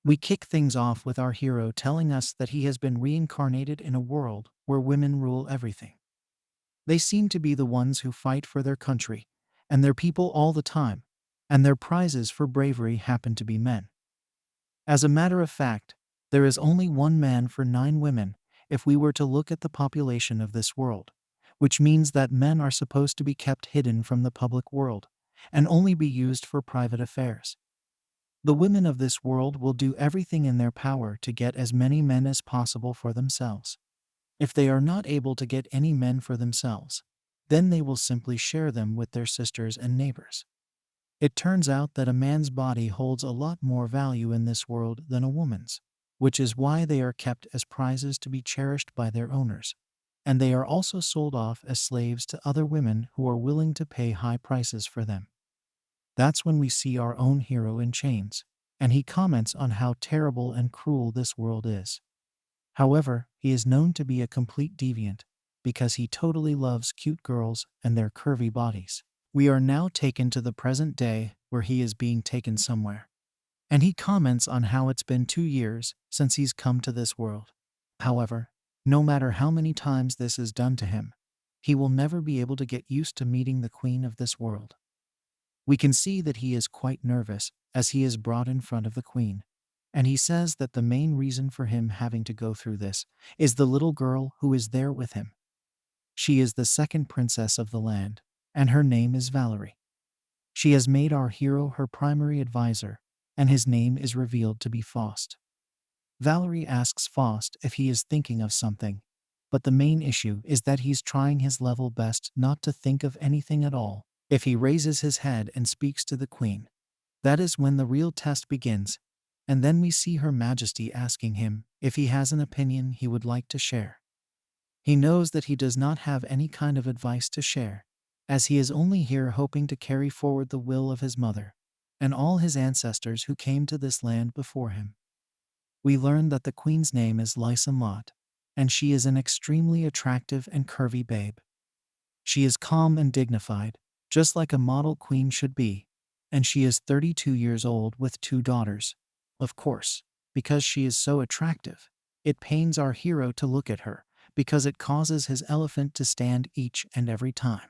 We kick things off with our hero telling us that he has been reincarnated in a world where women rule everything. They seem to be the ones who fight for their country and their people all the time, and their prizes for bravery happen to be men. As a matter of fact, there is only one man for 9 women if we were to look at the population of this world, which means that men are supposed to be kept hidden from the public world and only be used for private affairs. The women of this world will do everything in their power to get as many men as possible for themselves. If they are not able to get any men for themselves, then they will simply share them with their sisters and neighbors. It turns out that a man's body holds a lot more value in this world than a woman's, which is why they are kept as prizes to be cherished by their owners. And they are also sold off as slaves to other women who are willing to pay high prices for them. That's when we see our own hero in chains, and he comments on how terrible and cruel this world is. However, he is known to be a complete deviant because he totally loves cute girls and their curvy bodies. We are now taken to the present day where he is being taken somewhere, and he comments on how it's been 2 years since he's come to this world. However, no matter how many times this is done to him, he will never be able to get used to meeting the queen of this world. We can see that he is quite nervous as he is brought in front of the queen, and he says that the main reason for him having to go through this is the little girl who is there with him. She is the second princess of the land, and her name is Valerie. She has made our hero her primary advisor, and his name is revealed to be Faust. Valerie asks Faust if he is thinking of something, but the main issue is that he's trying his level best not to think of anything at all. If he raises his head and speaks to the queen, that is when the real test begins, and then we see Her Majesty asking him if he has an opinion he would like to share. He knows that he does not have any kind of advice to share, as he is only here hoping to carry forward the will of his mother and all his ancestors who came to this land before him. We learn that the queen's name is Lysa Mott, and she is an extremely attractive and curvy babe. She is calm and dignified, just like a model queen should be, and she is 32 years old with 2 daughters. Of course, because she is so attractive, it pains our hero to look at her, because it causes his elephant to stand each and every time.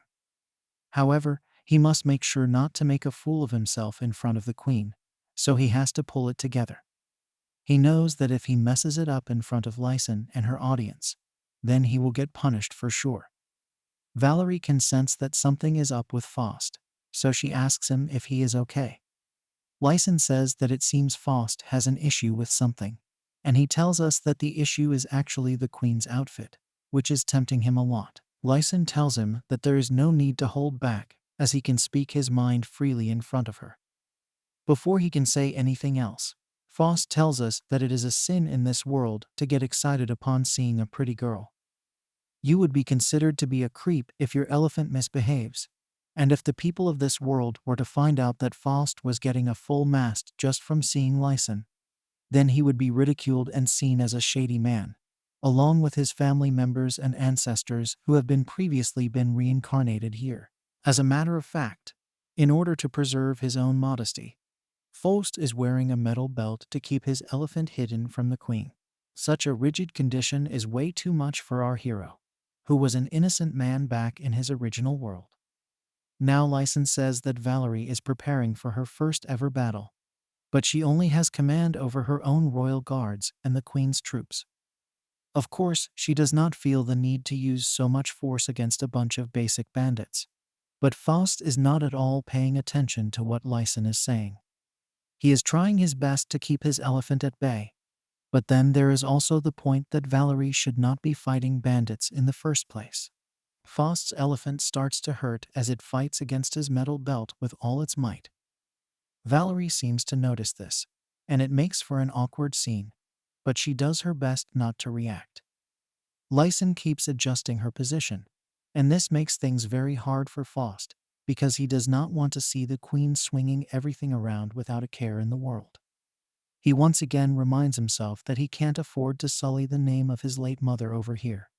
However, he must make sure not to make a fool of himself in front of the queen, so he has to pull it together. He knows that if he messes it up in front of Lysan and her audience, then he will get punished for sure. Valerie can sense that something is up with Faust, so she asks him if he is okay. Lysan says that it seems Faust has an issue with something, and he tells us that the issue is actually the queen's outfit, which is tempting him a lot. Lysan tells him that there is no need to hold back, as he can speak his mind freely in front of her. Before he can say anything else, Faust tells us that it is a sin in this world to get excited upon seeing a pretty girl. You would be considered to be a creep if your elephant misbehaves, and if the people of this world were to find out that Faust was getting a full mast just from seeing Lysan, then he would be ridiculed and seen as a shady man, along with his family members and ancestors who have previously been reincarnated here. As a matter of fact, in order to preserve his own modesty, Faust is wearing a metal belt to keep his elephant hidden from the queen. Such a rigid condition is way too much for our hero, who was an innocent man back in his original world. Now Lysan says that Valerie is preparing for her first ever battle, but she only has command over her own royal guards and the queen's troops. Of course, she does not feel the need to use so much force against a bunch of basic bandits. But Faust is not at all paying attention to what Lysan is saying. He is trying his best to keep his elephant at bay. But then there is also the point that Valerie should not be fighting bandits in the first place. Faust's elephant starts to hurt as it fights against his metal belt with all its might. Valerie seems to notice this, and it makes for an awkward scene, but she does her best not to react. Lysan keeps adjusting her position, and this makes things very hard for Faust, because he does not want to see the queen swinging everything around without a care in the world. He once again reminds himself that he can't afford to sully the name of his late mother over here.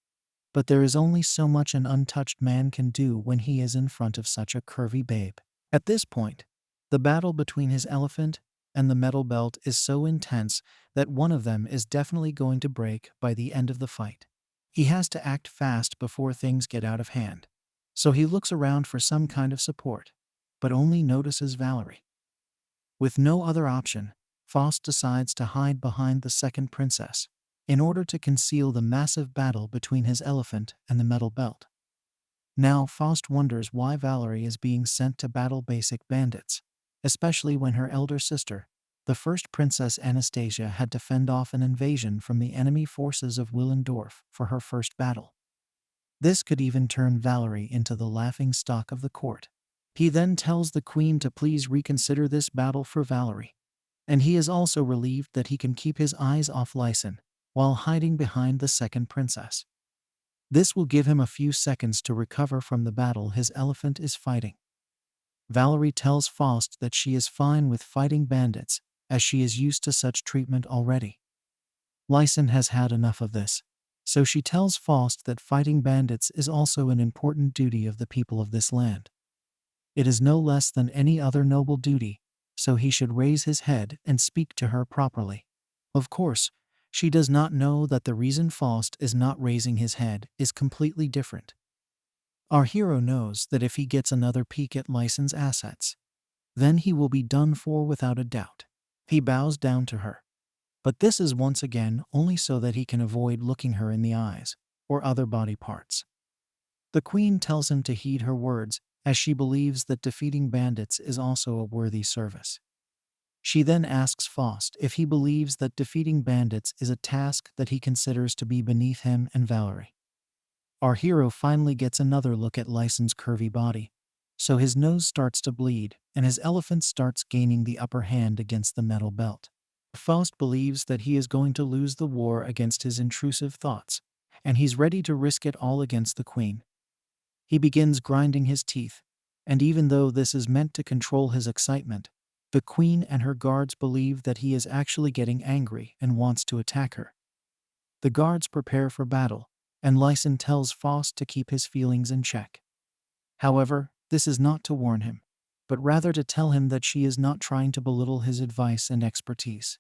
But there is only so much an untouched man can do when he is in front of such a curvy babe. At this point, the battle between his elephant and the metal belt is so intense that one of them is definitely going to break by the end of the fight. He has to act fast before things get out of hand. So he looks around for some kind of support, but only notices Valerie. With no other option, Faust decides to hide behind the second princess in order to conceal the massive battle between his elephant and the metal belt. Now Faust wonders why Valerie is being sent to battle basic bandits, especially when her elder sister, the first princess Anastasia, had to fend off an invasion from the enemy forces of Willendorf for her first battle. This could even turn Valerie into the laughing stock of the court. He then tells the queen to please reconsider this battle for Valerie, and he is also relieved that he can keep his eyes off Lysen while hiding behind the second princess. This will give him a few seconds to recover from the battle his elephant is fighting. Valerie tells Faust that she is fine with fighting bandits, as she is used to such treatment already. Lysen has had enough of this, so she tells Faust that fighting bandits is also an important duty of the people of this land. It is no less than any other noble duty, so he should raise his head and speak to her properly. Of course, she does not know that the reason Faust is not raising his head is completely different. Our hero knows that if he gets another peek at Lysen's assets, then he will be done for without a doubt. He bows down to her. But this is once again only so that he can avoid looking her in the eyes or other body parts. The queen tells him to heed her words, as she believes that defeating bandits is also a worthy service. She then asks Faust if he believes that defeating bandits is a task that he considers to be beneath him and Valerie. Our hero finally gets another look at Lysen's curvy body, so his nose starts to bleed and his elephant starts gaining the upper hand against the metal belt. Faust believes that he is going to lose the war against his intrusive thoughts, and he's ready to risk it all against the queen. He begins grinding his teeth, and even though this is meant to control his excitement, the queen and her guards believe that he is actually getting angry and wants to attack her. The guards prepare for battle, and Lysen tells Faust to keep his feelings in check. However, this is not to warn him, but rather to tell him that she is not trying to belittle his advice and expertise.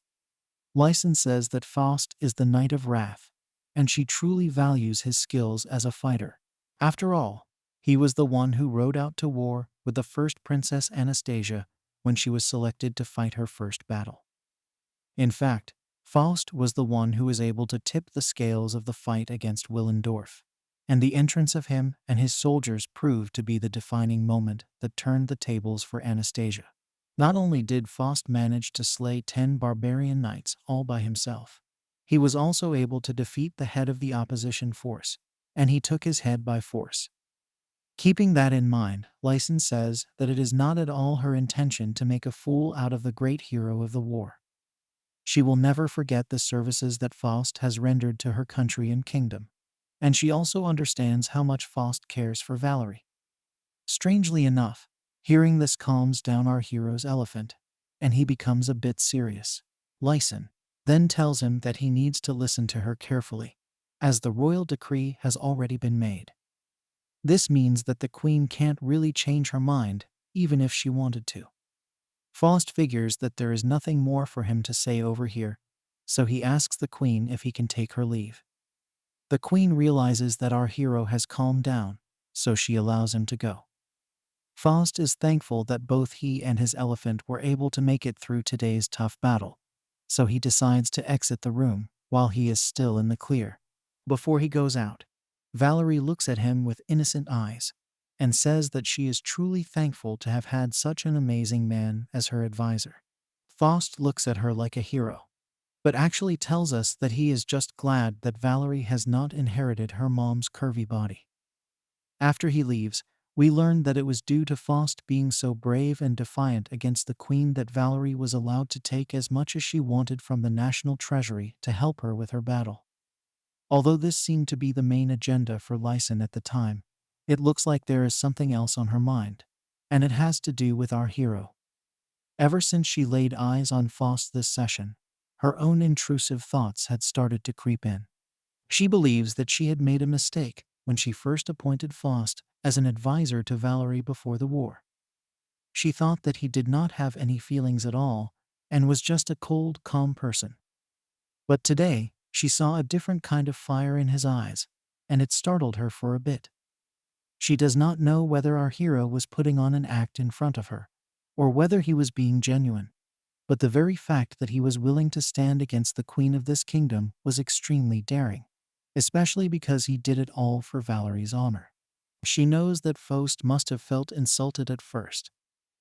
Lysen says that Faust is the Knight of Wrath, and she truly values his skills as a fighter. After all, he was the one who rode out to war with the first Princess Anastasia when she was selected to fight her first battle. In fact, Faust was the one who was able to tip the scales of the fight against Willendorf, and the entrance of him and his soldiers proved to be the defining moment that turned the tables for Anastasia. Not only did Faust manage to slay 10 barbarian knights all by himself, he was also able to defeat the head of the opposition force, and he took his head by force. Keeping that in mind, Lysen says that it is not at all her intention to make a fool out of the great hero of the war. She will never forget the services that Faust has rendered to her country and kingdom, and she also understands how much Faust cares for Valerie. Strangely enough, hearing this calms down our hero's elephant, and he becomes a bit serious. Lysen then tells him that he needs to listen to her carefully, as the royal decree has already been made. This means that the queen can't really change her mind, even if she wanted to. Faust figures that there is nothing more for him to say over here, so he asks the queen if he can take her leave. The queen realizes that our hero has calmed down, so she allows him to go. Faust is thankful that both he and his elephant were able to make it through today's tough battle, so he decides to exit the room while he is still in the clear. Before he goes out, Valerie looks at him with innocent eyes and says that she is truly thankful to have had such an amazing man as her advisor. Faust looks at her like a hero, but actually tells us that he is just glad that Valerie has not inherited her mom's curvy body. After he leaves, we learn that it was due to Faust being so brave and defiant against the queen that Valerie was allowed to take as much as she wanted from the national treasury to help her with her battle. Although this seemed to be the main agenda for Lysen at the time, it looks like there is something else on her mind, and it has to do with our hero. Ever since she laid eyes on Faust this session, her own intrusive thoughts had started to creep in. She believes that she had made a mistake when she first appointed Faust as an advisor to Valerie before the war. She thought that he did not have any feelings at all, and was just a cold, calm person. But today, she saw a different kind of fire in his eyes, and it startled her for a bit. She does not know whether our hero was putting on an act in front of her, or whether he was being genuine, but the very fact that he was willing to stand against the queen of this kingdom was extremely daring, especially because he did it all for Valerie's honor. She knows that Faust must have felt insulted at first,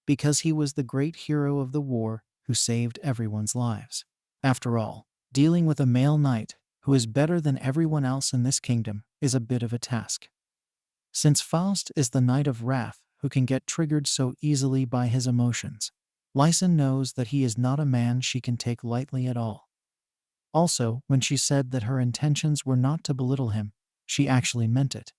because he was the great hero of the war who saved everyone's lives. After all, dealing with a male knight who is better than everyone else in this kingdom is a bit of a task. Since Faust is the Knight of Wrath who can get triggered so easily by his emotions, Lysen knows that he is not a man she can take lightly at all. Also, when she said that her intentions were not to belittle him, she actually meant it.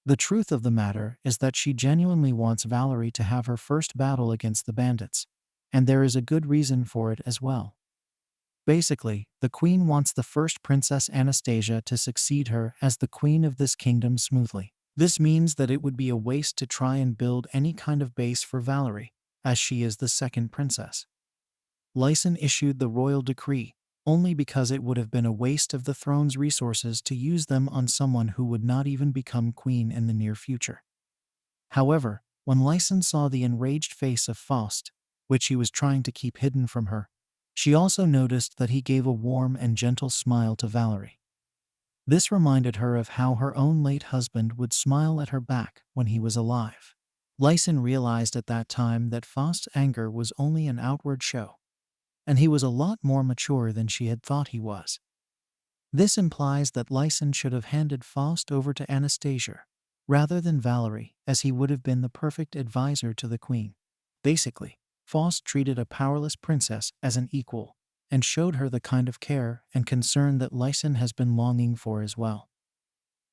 The truth of the matter is that she genuinely wants Valerie to have her first battle against the bandits, and there is a good reason for it as well. Basically, the queen wants the first princess Anastasia to succeed her as the queen of this kingdom smoothly. This means that it would be a waste to try and build any kind of base for Valerie, as she is the second princess. Lysen issued the royal decree only because it would have been a waste of the throne's resources to use them on someone who would not even become queen in the near future. However, when Lysen saw the enraged face of Faust, which he was trying to keep hidden from her, she also noticed that he gave a warm and gentle smile to Valerie. This reminded her of how her own late husband would smile at her back when he was alive. Lysen realized at that time that Faust's anger was only an outward show, and he was a lot more mature than she had thought he was. This implies that Lysen should have handed Faust over to Anastasia, rather than Valerie, as he would have been the perfect advisor to the queen. Basically, Faust treated a powerless princess as an equal, and showed her the kind of care and concern that Lysen has been longing for as well.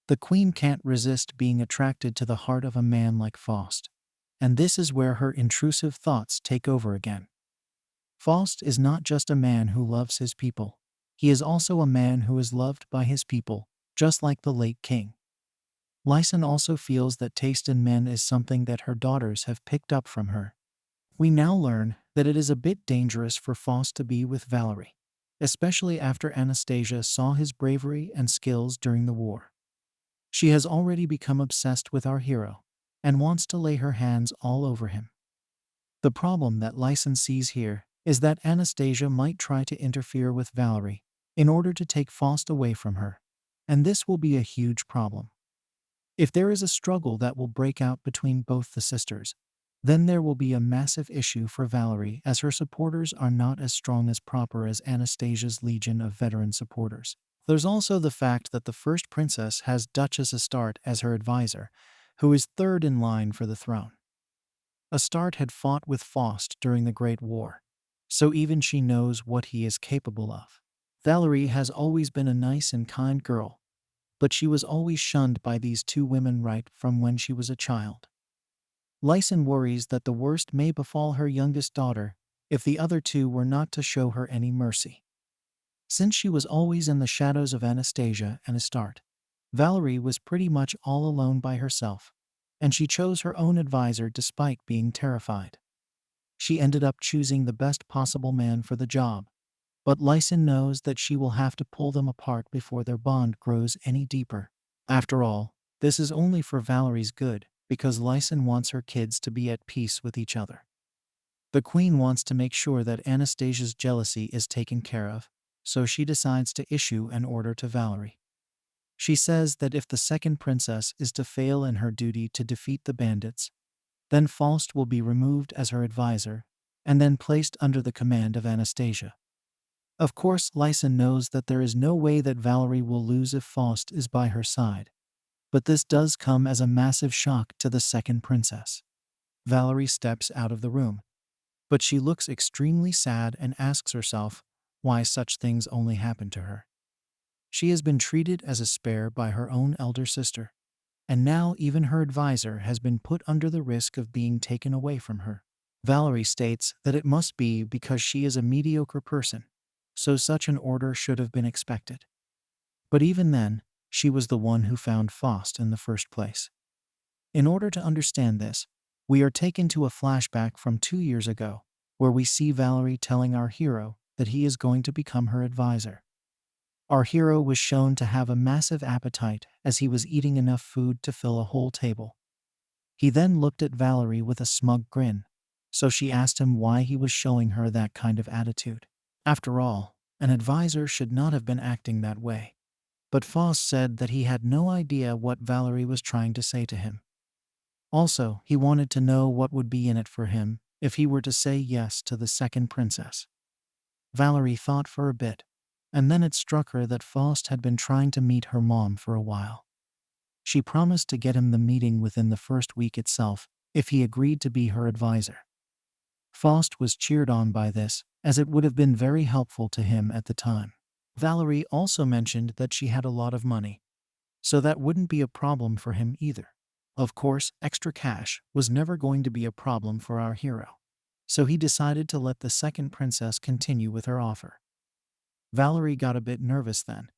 The queen can't resist being attracted to the heart of a man like Faust, and this is where her intrusive thoughts take over again. Faust is not just a man who loves his people, he is also a man who is loved by his people, just like the late king. Lysen also feels that taste in men is something that her daughters have picked up from her. We now learn that it is a bit dangerous for Faust to be with Valerie, especially after Anastasia saw his bravery and skills during the war. She has already become obsessed with our hero, and wants to lay her hands all over him. The problem that Lysen sees here is that Anastasia might try to interfere with Valerie in order to take Faust away from her, and this will be a huge problem. If there is a struggle that will break out between both the sisters, then there will be a massive issue for Valerie, as her supporters are not as strong as proper as Anastasia's legion of veteran supporters. There's also the fact that the first princess has Duchess Astarte as her advisor, who is third in line for the throne. Astarte had fought with Faust during the Great War, so even she knows what he is capable of. Valerie has always been a nice and kind girl, but she was always shunned by these two women right from when she was a child. Lysen worries that the worst may befall her youngest daughter if the other two were not to show her any mercy. Since she was always in the shadows of Anastasia and Astarte, Valerie was pretty much all alone by herself, and she chose her own advisor despite being terrified. She ended up choosing the best possible man for the job, but Lysen knows that she will have to pull them apart before their bond grows any deeper. After all, this is only for Valerie's good, because Lysen wants her kids to be at peace with each other. The queen wants to make sure that Anastasia's jealousy is taken care of, so she decides to issue an order to Valerie. She says that if the second princess is to fail in her duty to defeat the bandits, then Faust will be removed as her advisor, and then placed under the command of Anastasia. Of course, Lysen knows that there is no way that Valerie will lose if Faust is by her side, but this does come as a massive shock to the second princess. Valerie steps out of the room, but she looks extremely sad and asks herself why such things only happen to her. She has been treated as a spare by her own elder sister, and now even her advisor has been put under the risk of being taken away from her. Valerie states that it must be because she is a mediocre person, so such an order should have been expected. But even then, she was the one who found Faust in the first place. In order to understand this, we are taken to a flashback from 2 years ago, where we see Valerie telling our hero that he is going to become her advisor. Our hero was shown to have a massive appetite as he was eating enough food to fill a whole table. He then looked at Valerie with a smug grin, so she asked him why he was showing her that kind of attitude. After all, an advisor should not have been acting that way. But Faust said that he had no idea what Valerie was trying to say to him. Also, he wanted to know what would be in it for him if he were to say yes to the second princess. Valerie thought for a bit, and then it struck her that Faust had been trying to meet her mom for a while. She promised to get him the meeting within the first week itself if he agreed to be her advisor. Faust was cheered on by this, as it would have been very helpful to him at the time. Valerie also mentioned that she had a lot of money, so that wouldn't be a problem for him either. Of course, extra cash was never going to be a problem for our hero, so he decided to let the second princess continue with her offer. Valerie got a bit nervous then,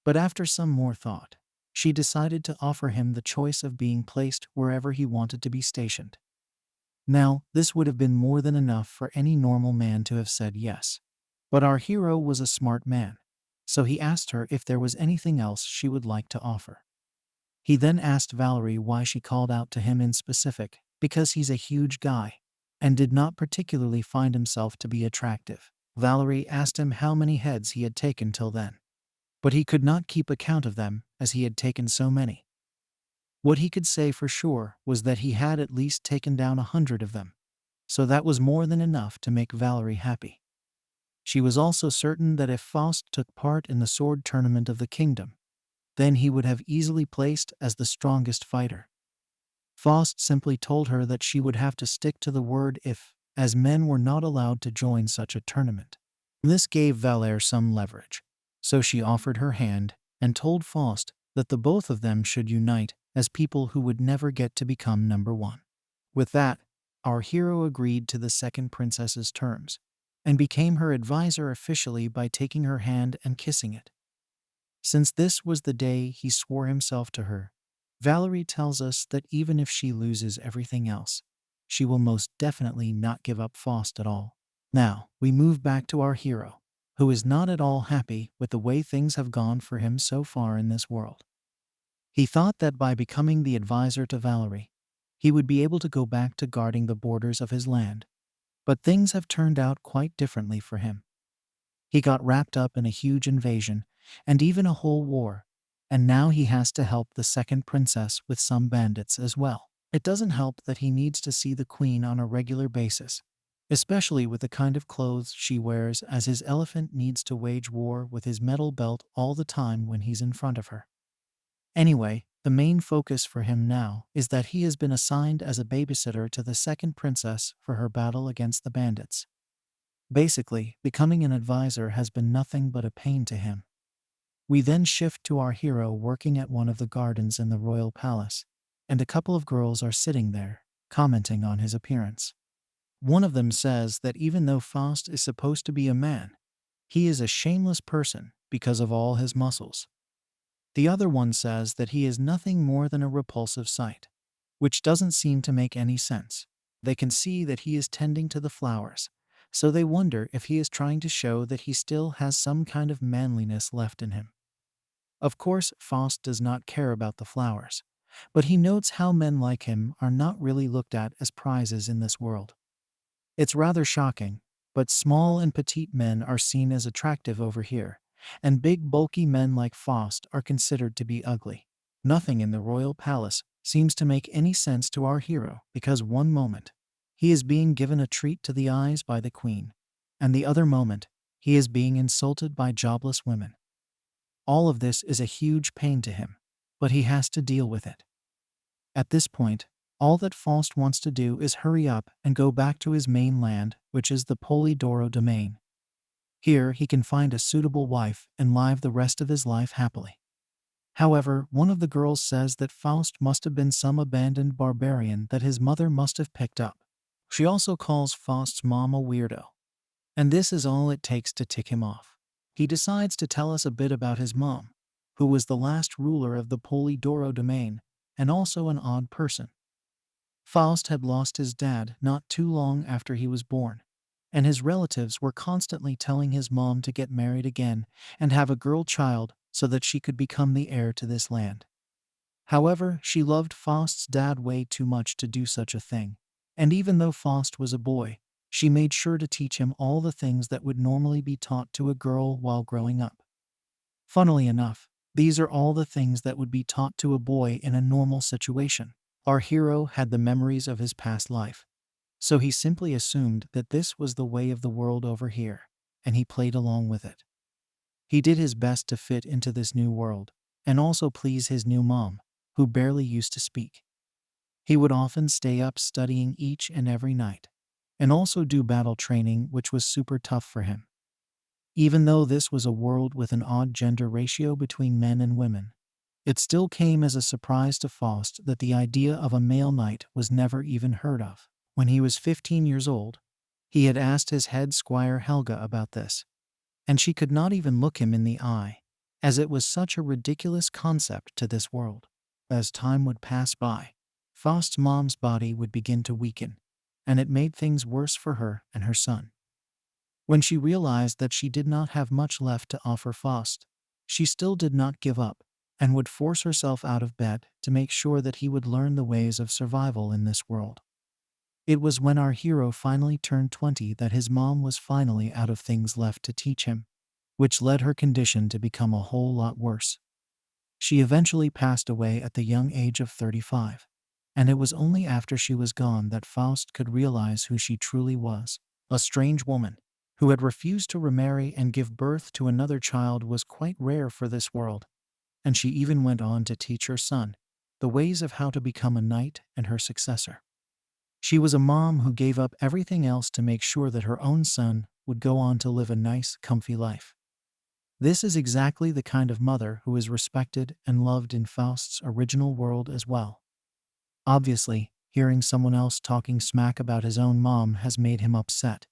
but after some more thought, she decided to offer him the choice of being placed wherever he wanted to be stationed. Now, this would have been more than enough for any normal man to have said yes. But our hero was a smart man, so he asked her if there was anything else she would like to offer. He then asked Valerie why she called out to him in specific, because he's a huge guy, and did not particularly find himself to be attractive. Valerie asked him how many heads he had taken till then, but he could not keep account of them as he had taken so many. What he could say for sure was that he had at least taken down 100 of them, so that was more than enough to make Valerie happy. She was also certain that if Faust took part in the sword tournament of the kingdom, then he would have easily placed as the strongest fighter. Faust simply told her that she would have to stick to the word if, as men were not allowed to join such a tournament. This gave Valerie some leverage, so she offered her hand and told Faust that the both of them should unite as people who would never get to become number one. With that, our hero agreed to the second princess's terms, and became her advisor officially by taking her hand and kissing it. Since this was the day he swore himself to her, Valerie tells us that even if she loses everything else, she will most definitely not give up Faust at all. Now, we move back to our hero, who is not at all happy with the way things have gone for him so far in this world. He thought that by becoming the advisor to Valerie, he would be able to go back to guarding the borders of his land. But things have turned out quite differently for him. He got wrapped up in a huge invasion, and even a whole war, and now he has to help the second princess with some bandits as well. It doesn't help that he needs to see the queen on a regular basis, especially with the kind of clothes she wears, as his elephant needs to wage war with his metal belt all the time when he's in front of her. Anyway, the main focus for him now is that he has been assigned as a babysitter to the second princess for her battle against the bandits. Basically, becoming an advisor has been nothing but a pain to him. We then shift to our hero working at one of the gardens in the royal palace, and a couple of girls are sitting there, commenting on his appearance. One of them says that even though Faust is supposed to be a man, he is a shameless person because of all his muscles. The other one says that he is nothing more than a repulsive sight, which doesn't seem to make any sense. They can see that he is tending to the flowers, so they wonder if he is trying to show that he still has some kind of manliness left in him. Of course, Faust does not care about the flowers, but he notes how men like him are not really looked at as prizes in this world. It's rather shocking, but small and petite men are seen as attractive over here, and big bulky men like Faust are considered to be ugly. Nothing in the royal palace seems to make any sense to our hero, because one moment, he is being given a treat to the eyes by the queen, and the other moment, he is being insulted by jobless women. All of this is a huge pain to him, but he has to deal with it. At this point, all that Faust wants to do is hurry up and go back to his main land, which is the Polydoro domain. Here he can find a suitable wife and live the rest of his life happily. However, one of the girls says that Faust must have been some abandoned barbarian that his mother must have picked up. She also calls Faust's mom a weirdo. And this is all it takes to tick him off. He decides to tell us a bit about his mom, who was the last ruler of the Polydoro domain, and also an odd person. Faust had lost his dad not too long after he was born, and his relatives were constantly telling his mom to get married again and have a girl child so that she could become the heir to this land. However, she loved Faust's dad way too much to do such a thing, and even though Faust was a boy, she made sure to teach him all the things that would normally be taught to a girl while growing up. Funnily enough, these are all the things that would be taught to a boy in a normal situation. Our hero had the memories of his past life, so he simply assumed that this was the way of the world over here, and he played along with it. He did his best to fit into this new world, and also please his new mom, who barely used to speak. He would often stay up studying each and every night, and also do battle training, which was super tough for him. Even though this was a world with an odd gender ratio between men and women, it still came as a surprise to Faust that the idea of a male knight was never even heard of. When he was 15 years old, he had asked his head squire Helga about this, and she could not even look him in the eye, as it was such a ridiculous concept to this world. As time would pass by, Faust's mom's body would begin to weaken, and it made things worse for her and her son. When she realized that she did not have much left to offer Faust, she still did not give up and would force herself out of bed to make sure that he would learn the ways of survival in this world. It was when our hero finally turned 20 that his mom was finally out of things left to teach him, which led her condition to become a whole lot worse. She eventually passed away at the young age of 35, and it was only after she was gone that Faust could realize who she truly was. A strange woman who had refused to remarry and give birth to another child was quite rare for this world, and she even went on to teach her son the ways of how to become a knight and her successor. She was a mom who gave up everything else to make sure that her own son would go on to live a nice, comfy life. This is exactly the kind of mother who is respected and loved in Faust's original world as well. Obviously, hearing someone else talking smack about his own mom has made him upset,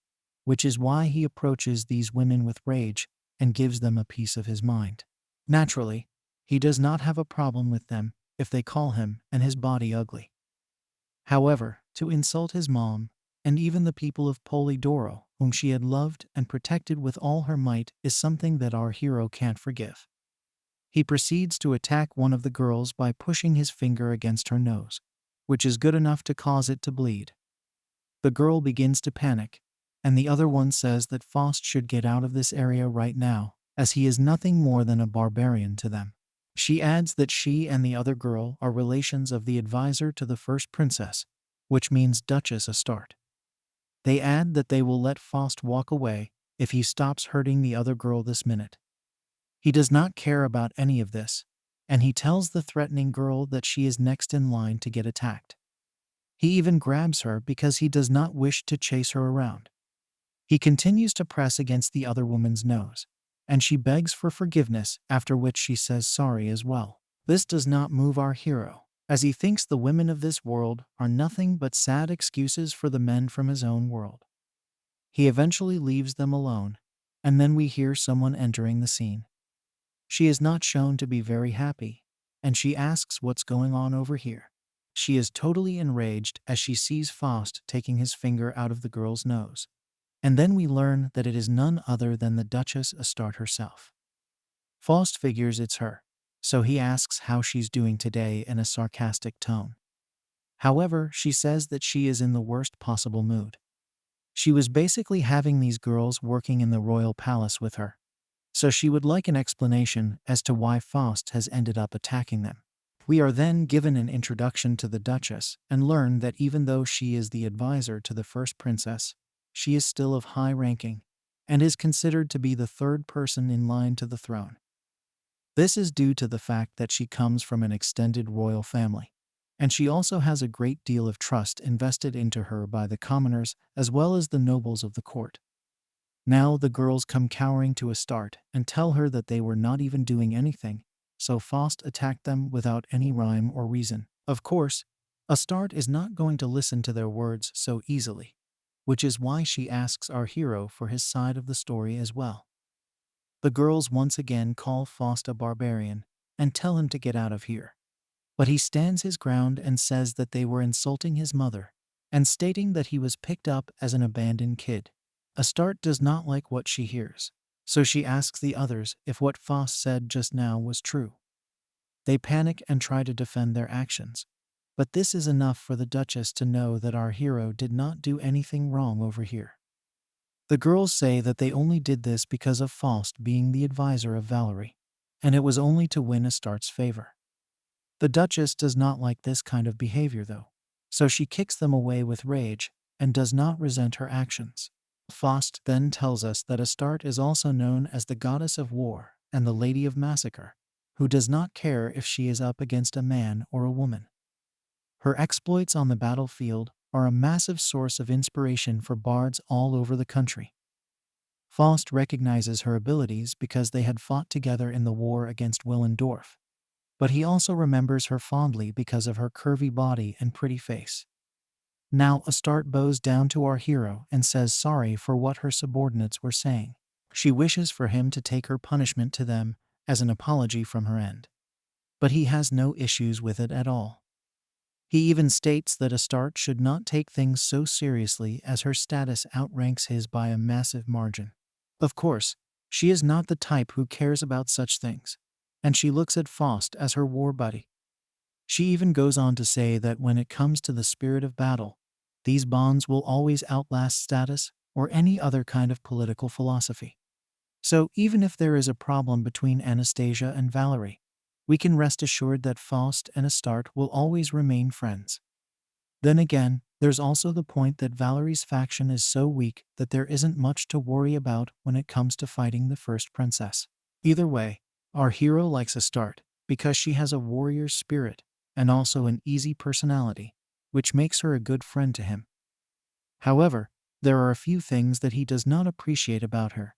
which is why he approaches these women with rage and gives them a piece of his mind. Naturally, he does not have a problem with them if they call him and his body ugly. However, to insult his mom, and even the people of Polydoro, whom she had loved and protected with all her might, is something that our hero can't forgive. He proceeds to attack one of the girls by pushing his finger against her nose, which is good enough to cause it to bleed. The girl begins to panic, and the other one says that Faust should get out of this area right now, as he is nothing more than a barbarian to them. She adds that she and the other girl are relations of the advisor to the first princess, which means Duchess Astarte. They add that they will let Faust walk away if he stops hurting the other girl this minute. He does not care about any of this, and he tells the threatening girl that she is next in line to get attacked. He even grabs her because he does not wish to chase her around. He continues to press against the other woman's nose, and she begs for forgiveness, after which she says sorry as well. This does not move our hero, as he thinks the women of this world are nothing but sad excuses for the men from his own world. He eventually leaves them alone, and then we hear someone entering the scene. She is not shown to be very happy, and she asks what's going on over here. She is totally enraged as she sees Faust taking his finger out of the girl's nose. And then we learn that it is none other than the Duchess Astarte herself. Faust figures it's her, so he asks how she's doing today in a sarcastic tone. However, she says that she is in the worst possible mood. She was basically having these girls working in the royal palace with her, so she would like an explanation as to why Faust has ended up attacking them. We are then given an introduction to the Duchess and learn that even though she is the advisor to the first princess, she is still of high ranking and is considered to be the third person in line to the throne. This is due to the fact that she comes from an extended royal family, and she also has a great deal of trust invested into her by the commoners as well as the nobles of the court. Now the girls come cowering to Astarte and tell her that they were not even doing anything, so Faust attacked them without any rhyme or reason. Of course, Astarte is not going to listen to their words so easily, which is why she asks our hero for his side of the story as well. The girls once again call Faust a barbarian and tell him to get out of here. But he stands his ground and says that they were insulting his mother and stating that he was picked up as an abandoned kid. Astarte does not like what she hears, so she asks the others if what Faust said just now was true. They panic and try to defend their actions, but this is enough for the Duchess to know that our hero did not do anything wrong over here. The girls say that they only did this because of Faust being the advisor of Valerie, and it was only to win Astarte's favor. The Duchess does not like this kind of behavior though, so she kicks them away with rage and does not resent her actions. Faust then tells us that Astarte is also known as the goddess of war and the lady of massacre, who does not care if she is up against a man or a woman. Her exploits on the battlefield are a massive source of inspiration for bards all over the country. Faust recognizes her abilities because they had fought together in the war against Willendorf, but he also remembers her fondly because of her curvy body and pretty face. Now Astarte bows down to our hero and says sorry for what her subordinates were saying. She wishes for him to take her punishment to them as an apology from her end. But he has no issues with it at all. He even states that Astarte should not take things so seriously as her status outranks his by a massive margin. Of course, she is not the type who cares about such things, and she looks at Faust as her war buddy. She even goes on to say that when it comes to the spirit of battle, these bonds will always outlast status or any other kind of political philosophy. So even if there is a problem between Anastasia and Valerie, we can rest assured that Faust and Astarte will always remain friends. Then again, there's also the point that Valerie's faction is so weak that there isn't much to worry about when it comes to fighting the first princess. Either way, our hero likes Astarte because she has a warrior's spirit and also an easy personality, which makes her a good friend to him. However, there are a few things that he does not appreciate about her,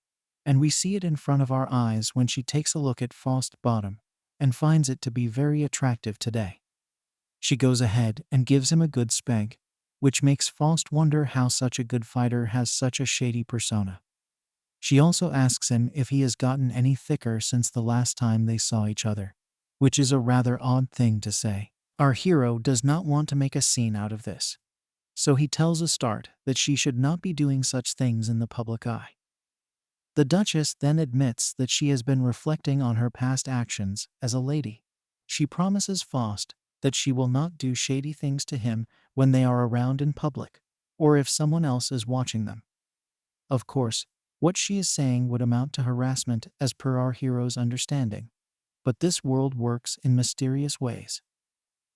and we see it in front of our eyes when she takes a look at Faust's bottom and finds it to be very attractive today. She goes ahead and gives him a good spank, which makes Faust wonder how such a good fighter has such a shady persona. She also asks him if he has gotten any thicker since the last time they saw each other, which is a rather odd thing to say. Our hero does not want to make a scene out of this, so he tells Astarte that she should not be doing such things in the public eye. The Duchess then admits that she has been reflecting on her past actions as a lady. She promises Faust that she will not do shady things to him when they are around in public, or if someone else is watching them. Of course, what she is saying would amount to harassment as per our hero's understanding, but this world works in mysterious ways.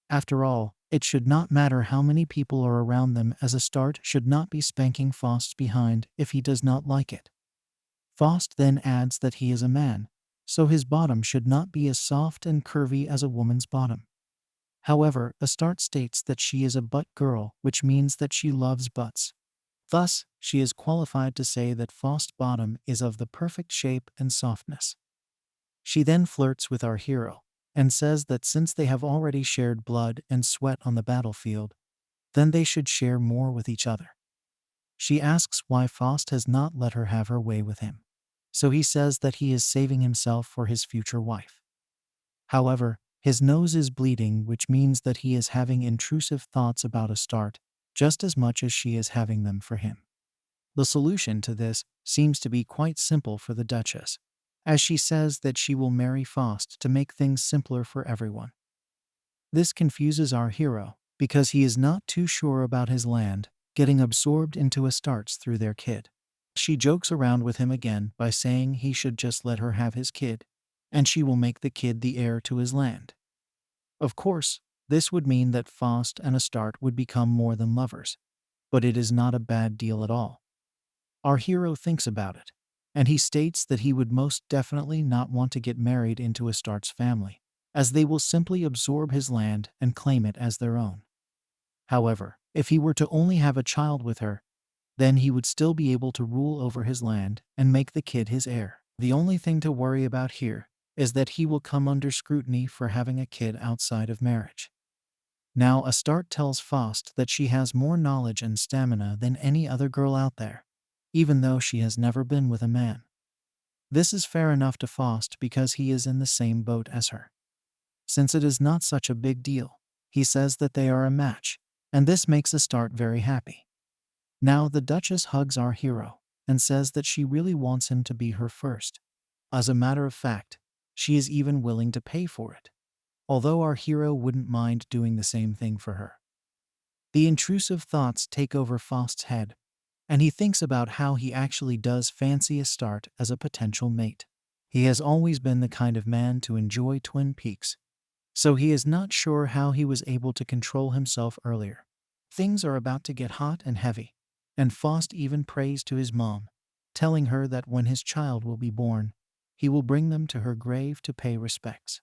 After all, it should not matter how many people are around them, as Astarte should not be spanking Faust's behind if he does not like it. Faust then adds that he is a man, so his bottom should not be as soft and curvy as a woman's bottom. However, Astarte states that she is a butt girl, which means that she loves butts. Thus, she is qualified to say that Faust's bottom is of the perfect shape and softness. She then flirts with our hero and says that since they have already shared blood and sweat on the battlefield, then they should share more with each other. She asks why Faust has not let her have her way with him, so he says that he is saving himself for his future wife. However, his nose is bleeding, which means that he is having intrusive thoughts about Astarte just as much as she is having them for him. The solution to this seems to be quite simple for the Duchess, as she says that she will marry Faust to make things simpler for everyone. This confuses our hero because he is not too sure about his land getting absorbed into Astarte's through their kid. She jokes around with him again by saying he should just let her have his kid, and she will make the kid the heir to his land. Of course, this would mean that Faust and Astarte would become more than lovers, but it is not a bad deal at all. Our hero thinks about it, and he states that he would most definitely not want to get married into Astarte's family, as they will simply absorb his land and claim it as their own. However, if he were to only have a child with her, then he would still be able to rule over his land and make the kid his heir. The only thing to worry about here is that he will come under scrutiny for having a kid outside of marriage. Now Astarte tells Faust that she has more knowledge and stamina than any other girl out there, even though she has never been with a man. This is fair enough to Faust because he is in the same boat as her. Since it is not such a big deal, he says that they are a match, and this makes Astarte very happy. Now the Duchess hugs our hero and says that she really wants him to be her first. As a matter of fact, she is even willing to pay for it, although our hero wouldn't mind doing the same thing for her. The intrusive thoughts take over Faust's head, and he thinks about how he actually does fancy Astarte as a potential mate. He has always been the kind of man to enjoy Twin Peaks, so he is not sure how he was able to control himself earlier. Things are about to get hot and heavy, and Faust even prays to his mom, telling her that when his child will be born, he will bring them to her grave to pay respects.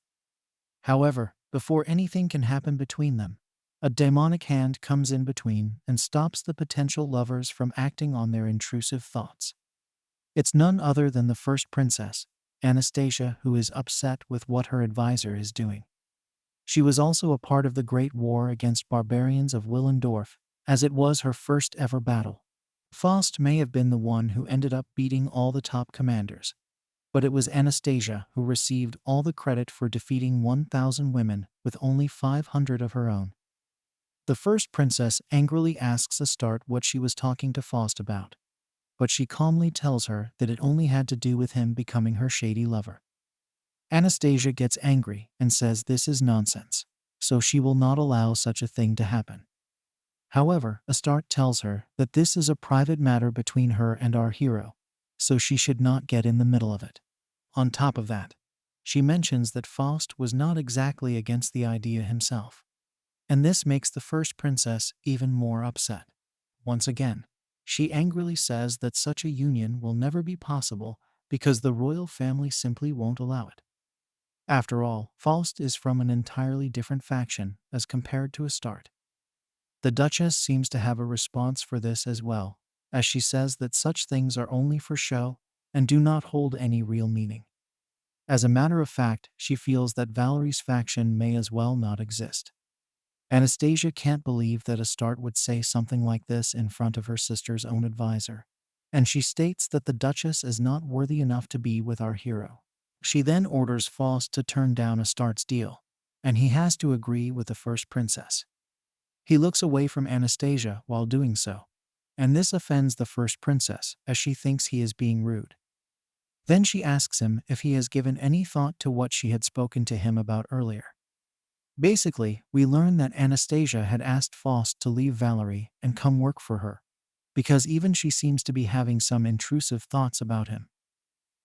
However, before anything can happen between them, a demonic hand comes in between and stops the potential lovers from acting on their intrusive thoughts. It's none other than the first princess, Anastasia, who is upset with what her advisor is doing. She was also a part of the Great War against barbarians of Willendorf, as it was her first ever battle. Faust may have been the one who ended up beating all the top commanders, but it was Anastasia who received all the credit for defeating 1,000 women with only 500 of her own. The first princess angrily asks Astarte what she was talking to Faust about, but she calmly tells her that it only had to do with him becoming her shady lover. Anastasia gets angry and says this is nonsense, so she will not allow such a thing to happen. However, Astarte tells her that this is a private matter between her and our hero, so she should not get in the middle of it. On top of that, she mentions that Faust was not exactly against the idea himself, and this makes the first princess even more upset. Once again, she angrily says that such a union will never be possible because the royal family simply won't allow it. After all, Faust is from an entirely different faction as compared to Astarte. The Duchess seems to have a response for this as well, as she says that such things are only for show and do not hold any real meaning. As a matter of fact, she feels that Valerie's faction may as well not exist. Anastasia can't believe that Astarte would say something like this in front of her sister's own advisor, and she states that the Duchess is not worthy enough to be with our hero. She then orders Faust to turn down Astarte's deal, and he has to agree with the first princess. He looks away from Anastasia while doing so, and this offends the first princess as she thinks he is being rude. Then she asks him if he has given any thought to what she had spoken to him about earlier. Basically, we learn that Anastasia had asked Faust to leave Valerie and come work for her, because even she seems to be having some intrusive thoughts about him.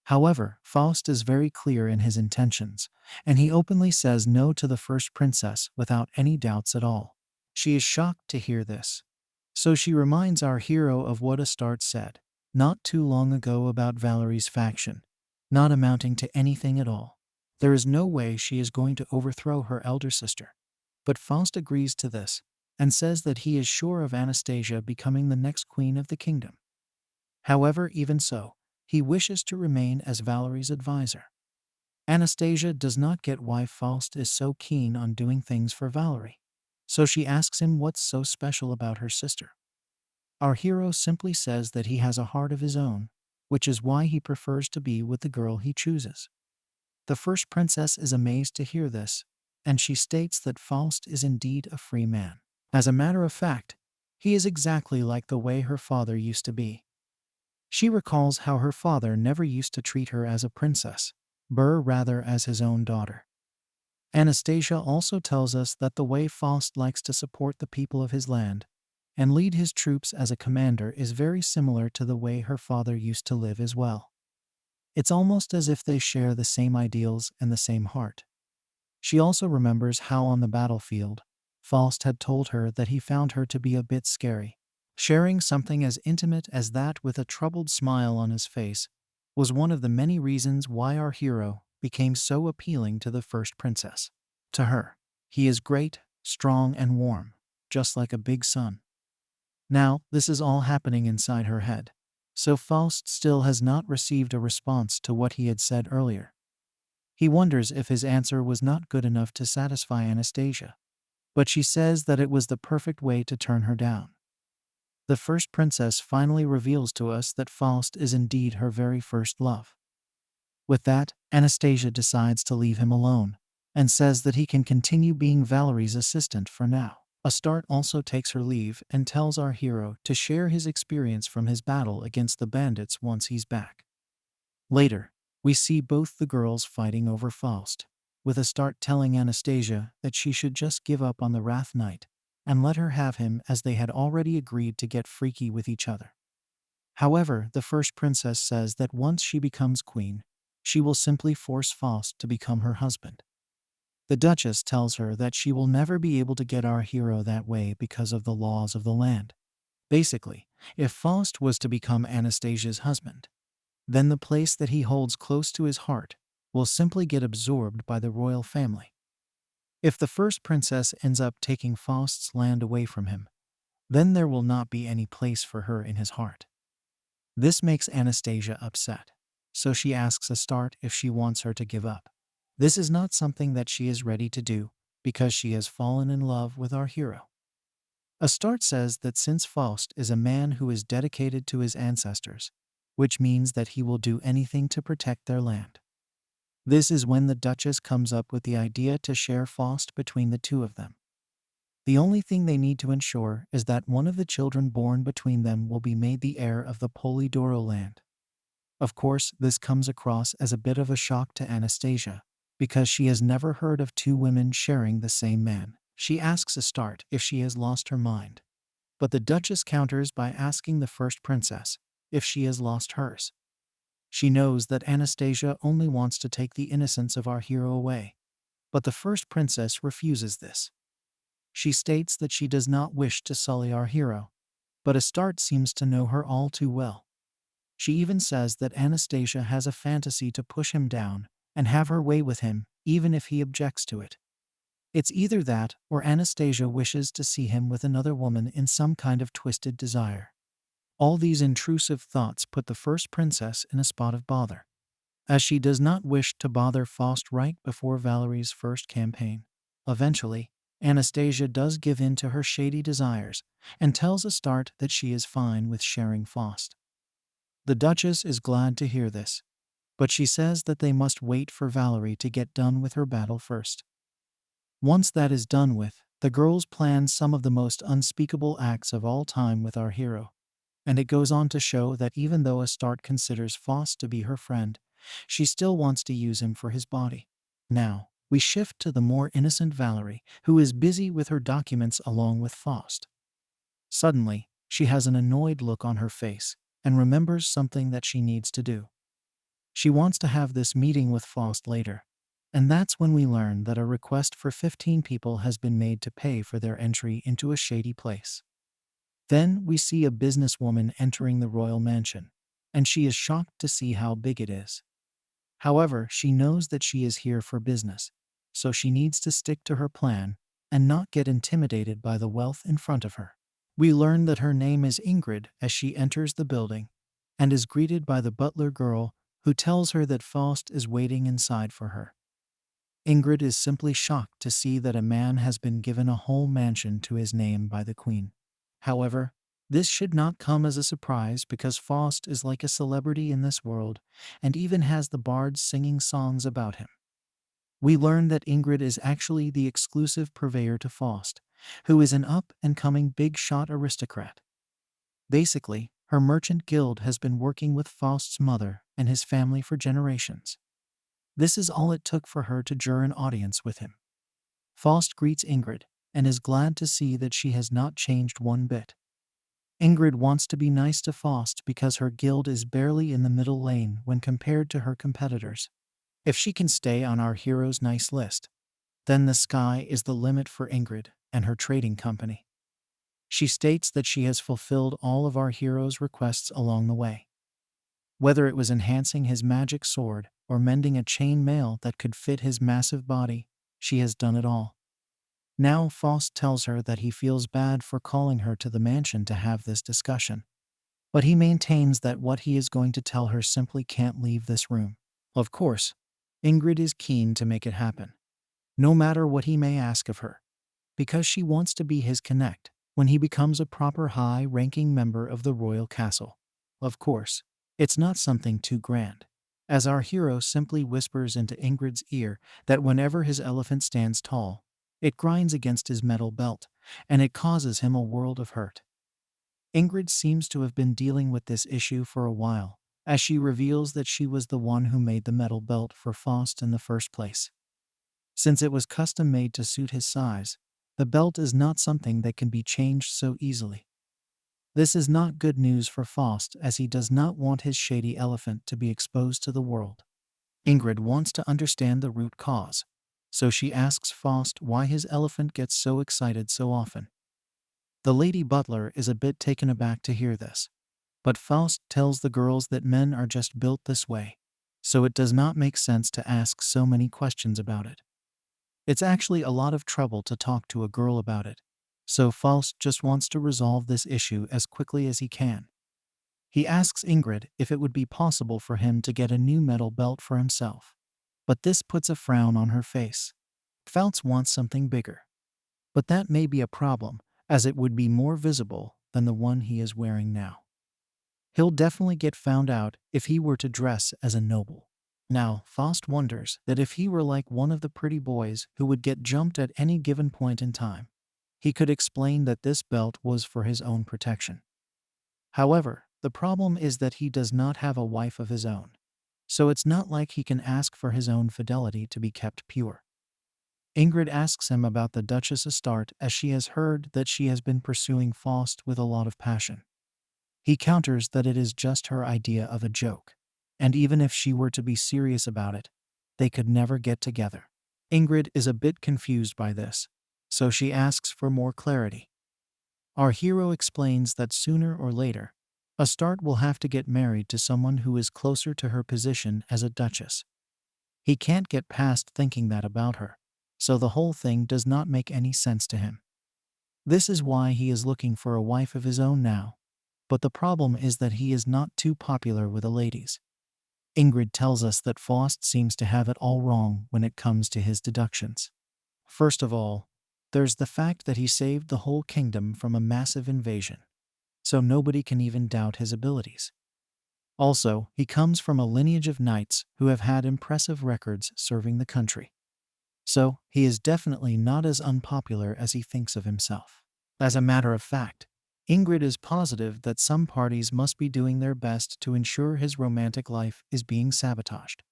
However, Faust is very clear in his intentions, and he openly says no to the first princess without any doubts at all. She is shocked to hear this. So she reminds our hero of what Astarte said not too long ago about Valerie's faction, not amounting to anything at all. There is no way she is going to overthrow her elder sister. But Faust agrees to this, and says that he is sure of Anastasia becoming the next queen of the kingdom. However, even so, he wishes to remain as Valerie's advisor. Anastasia does not get why Faust is so keen on doing things for Valerie, so she asks him what's so special about her sister. Our hero simply says that he has a heart of his own, which is why he prefers to be with the girl he chooses. The first princess is amazed to hear this, and she states that Faust is indeed a free man. As a matter of fact, he is exactly like the way her father used to be. She recalls how her father never used to treat her as a princess, but rather as his own daughter. Anastasia also tells us that the way Faust likes to support the people of his land and lead his troops as a commander is very similar to the way her father used to live as well. It's almost as if they share the same ideals and the same heart. She also remembers how on the battlefield, Faust had told her that he found her to be a bit scary. Sharing something as intimate as that with a troubled smile on his face was one of the many reasons why our hero became so appealing to the first princess. To her, he is great, strong, and warm, just like a big sun. Now, this is all happening inside her head, so Faust still has not received a response to what he had said earlier. He wonders if his answer was not good enough to satisfy Anastasia, but she says that it was the perfect way to turn her down. The first princess finally reveals to us that Faust is indeed her very first love. With that, Anastasia decides to leave him alone, and says that he can continue being Valerie's assistant for now. Astarte also takes her leave and tells our hero to share his experience from his battle against the bandits once he's back. Later, we see both the girls fighting over Faust, with Astarte telling Anastasia that she should just give up on the Wrath Knight and let her have him as they had already agreed to get freaky with each other. However, the first princess says that once she becomes queen, she will simply force Faust to become her husband. The Duchess tells her that she will never be able to get our hero that way because of the laws of the land. Basically, if Faust was to become Anastasia's husband, then the place that he holds close to his heart will simply get absorbed by the royal family. If the first princess ends up taking Faust's land away from him, then there will not be any place for her in his heart. This makes Anastasia upset, so she asks Astarte if she wants her to give up. This is not something that she is ready to do because she has fallen in love with our hero. Astarte says that since Faust is a man who is dedicated to his ancestors, which means that he will do anything to protect their land. This is when the Duchess comes up with the idea to share Faust between the two of them. The only thing they need to ensure is that one of the children born between them will be made the heir of the Polydoro land. Of course, this comes across as a bit of a shock to Anastasia, because she has never heard of two women sharing the same man. She asks Astarte if she has lost her mind, but the Duchess counters by asking the first princess if she has lost hers. She knows that Anastasia only wants to take the innocence of our hero away, but the first princess refuses this. She states that she does not wish to sully our hero, but Astarte seems to know her all too well. She even says that Anastasia has a fantasy to push him down and have her way with him, even if he objects to it. It's either that or Anastasia wishes to see him with another woman in some kind of twisted desire. All these intrusive thoughts put the first princess in a spot of bother, as she does not wish to bother Faust right before Valerie's first campaign. Eventually, Anastasia does give in to her shady desires and tells Astarte that she is fine with sharing Faust. The Duchess is glad to hear this, but she says that they must wait for Valerie to get done with her battle first. Once that is done with, the girls plan some of the most unspeakable acts of all time with our hero, and it goes on to show that even though Astarte considers Faust to be her friend, she still wants to use him for his body. Now, we shift to the more innocent Valerie, who is busy with her documents along with Faust. Suddenly, she has an annoyed look on her face and remembers something that she needs to do. She wants to have this meeting with Faust later, and that's when we learn that a request for 15 people has been made to pay for their entry into a shady place. Then we see a businesswoman entering the royal mansion, and she is shocked to see how big it is. However, she knows that she is here for business, so she needs to stick to her plan and not get intimidated by the wealth in front of her. We learn that her name is Ingrid as she enters the building and is greeted by the butler girl who tells her that Faust is waiting inside for her. Ingrid is simply shocked to see that a man has been given a whole mansion to his name by the queen. However, this should not come as a surprise because Faust is like a celebrity in this world and even has the bards singing songs about him. We learn that Ingrid is actually the exclusive purveyor to Faust, who is an up-and-coming big-shot aristocrat. Basically, her merchant guild has been working with Faust's mother and his family for generations. This is all it took for her to jure an audience with him. Faust greets Ingrid and is glad to see that she has not changed one bit. Ingrid wants to be nice to Faust because her guild is barely in the middle lane when compared to her competitors. If she can stay on our hero's nice list, then the sky is the limit for Ingrid and her trading company. She states that she has fulfilled all of our hero's requests along the way. Whether it was enhancing his magic sword or mending a chain mail that could fit his massive body, she has done it all. Now Faust tells her that he feels bad for calling her to the mansion to have this discussion, but he maintains that what he is going to tell her simply can't leave this room. Of course, Ingrid is keen to make it happen, no matter what he may ask of her, because she wants to be his connect when he becomes a proper high-ranking member of the royal castle. Of course, it's not something too grand, as our hero simply whispers into Ingrid's ear that whenever his elephant stands tall, it grinds against his metal belt, and it causes him a world of hurt. Ingrid seems to have been dealing with this issue for a while, as she reveals that she was the one who made the metal belt for Faust in the first place. Since it was custom made to suit his size, the belt is not something that can be changed so easily. This is not good news for Faust, as he does not want his shady elephant to be exposed to the world. Ingrid wants to understand the root cause, so she asks Faust why his elephant gets so excited so often. The lady butler is a bit taken aback to hear this, but Faust tells the girls that men are just built this way, so it does not make sense to ask so many questions about it. It's actually a lot of trouble to talk to a girl about it, so Faust just wants to resolve this issue as quickly as he can. He asks Ingrid if it would be possible for him to get a new metal belt for himself, but this puts a frown on her face. Faust wants something bigger, but that may be a problem, as it would be more visible than the one he is wearing now. He'll definitely get found out if he were to dress as a noble. Now, Faust wonders that if he were like one of the pretty boys who would get jumped at any given point in time, he could explain that this belt was for his own protection. However, the problem is that he does not have a wife of his own, so it's not like he can ask for his own fidelity to be kept pure. Ingrid asks him about the Duchess Astarte, as she has heard that she has been pursuing Faust with a lot of passion. He counters that it is just her idea of a joke, and even if she were to be serious about it, they could never get together. Ingrid is a bit confused by this, so she asks for more clarity. Our hero explains that sooner or later, Astarte will have to get married to someone who is closer to her position as a duchess. He can't get past thinking that about her, so the whole thing does not make any sense to him. This is why he is looking for a wife of his own now, but the problem is that he is not too popular with the ladies. Ingrid tells us that Faust seems to have it all wrong when it comes to his deductions. First of all, there's the fact that he saved the whole kingdom from a massive invasion, so nobody can even doubt his abilities. Also, he comes from a lineage of knights who have had impressive records serving the country. So, he is definitely not as unpopular as he thinks of himself. As a matter of fact, Ingrid is positive that some parties must be doing their best to ensure his romantic life is being sabotaged.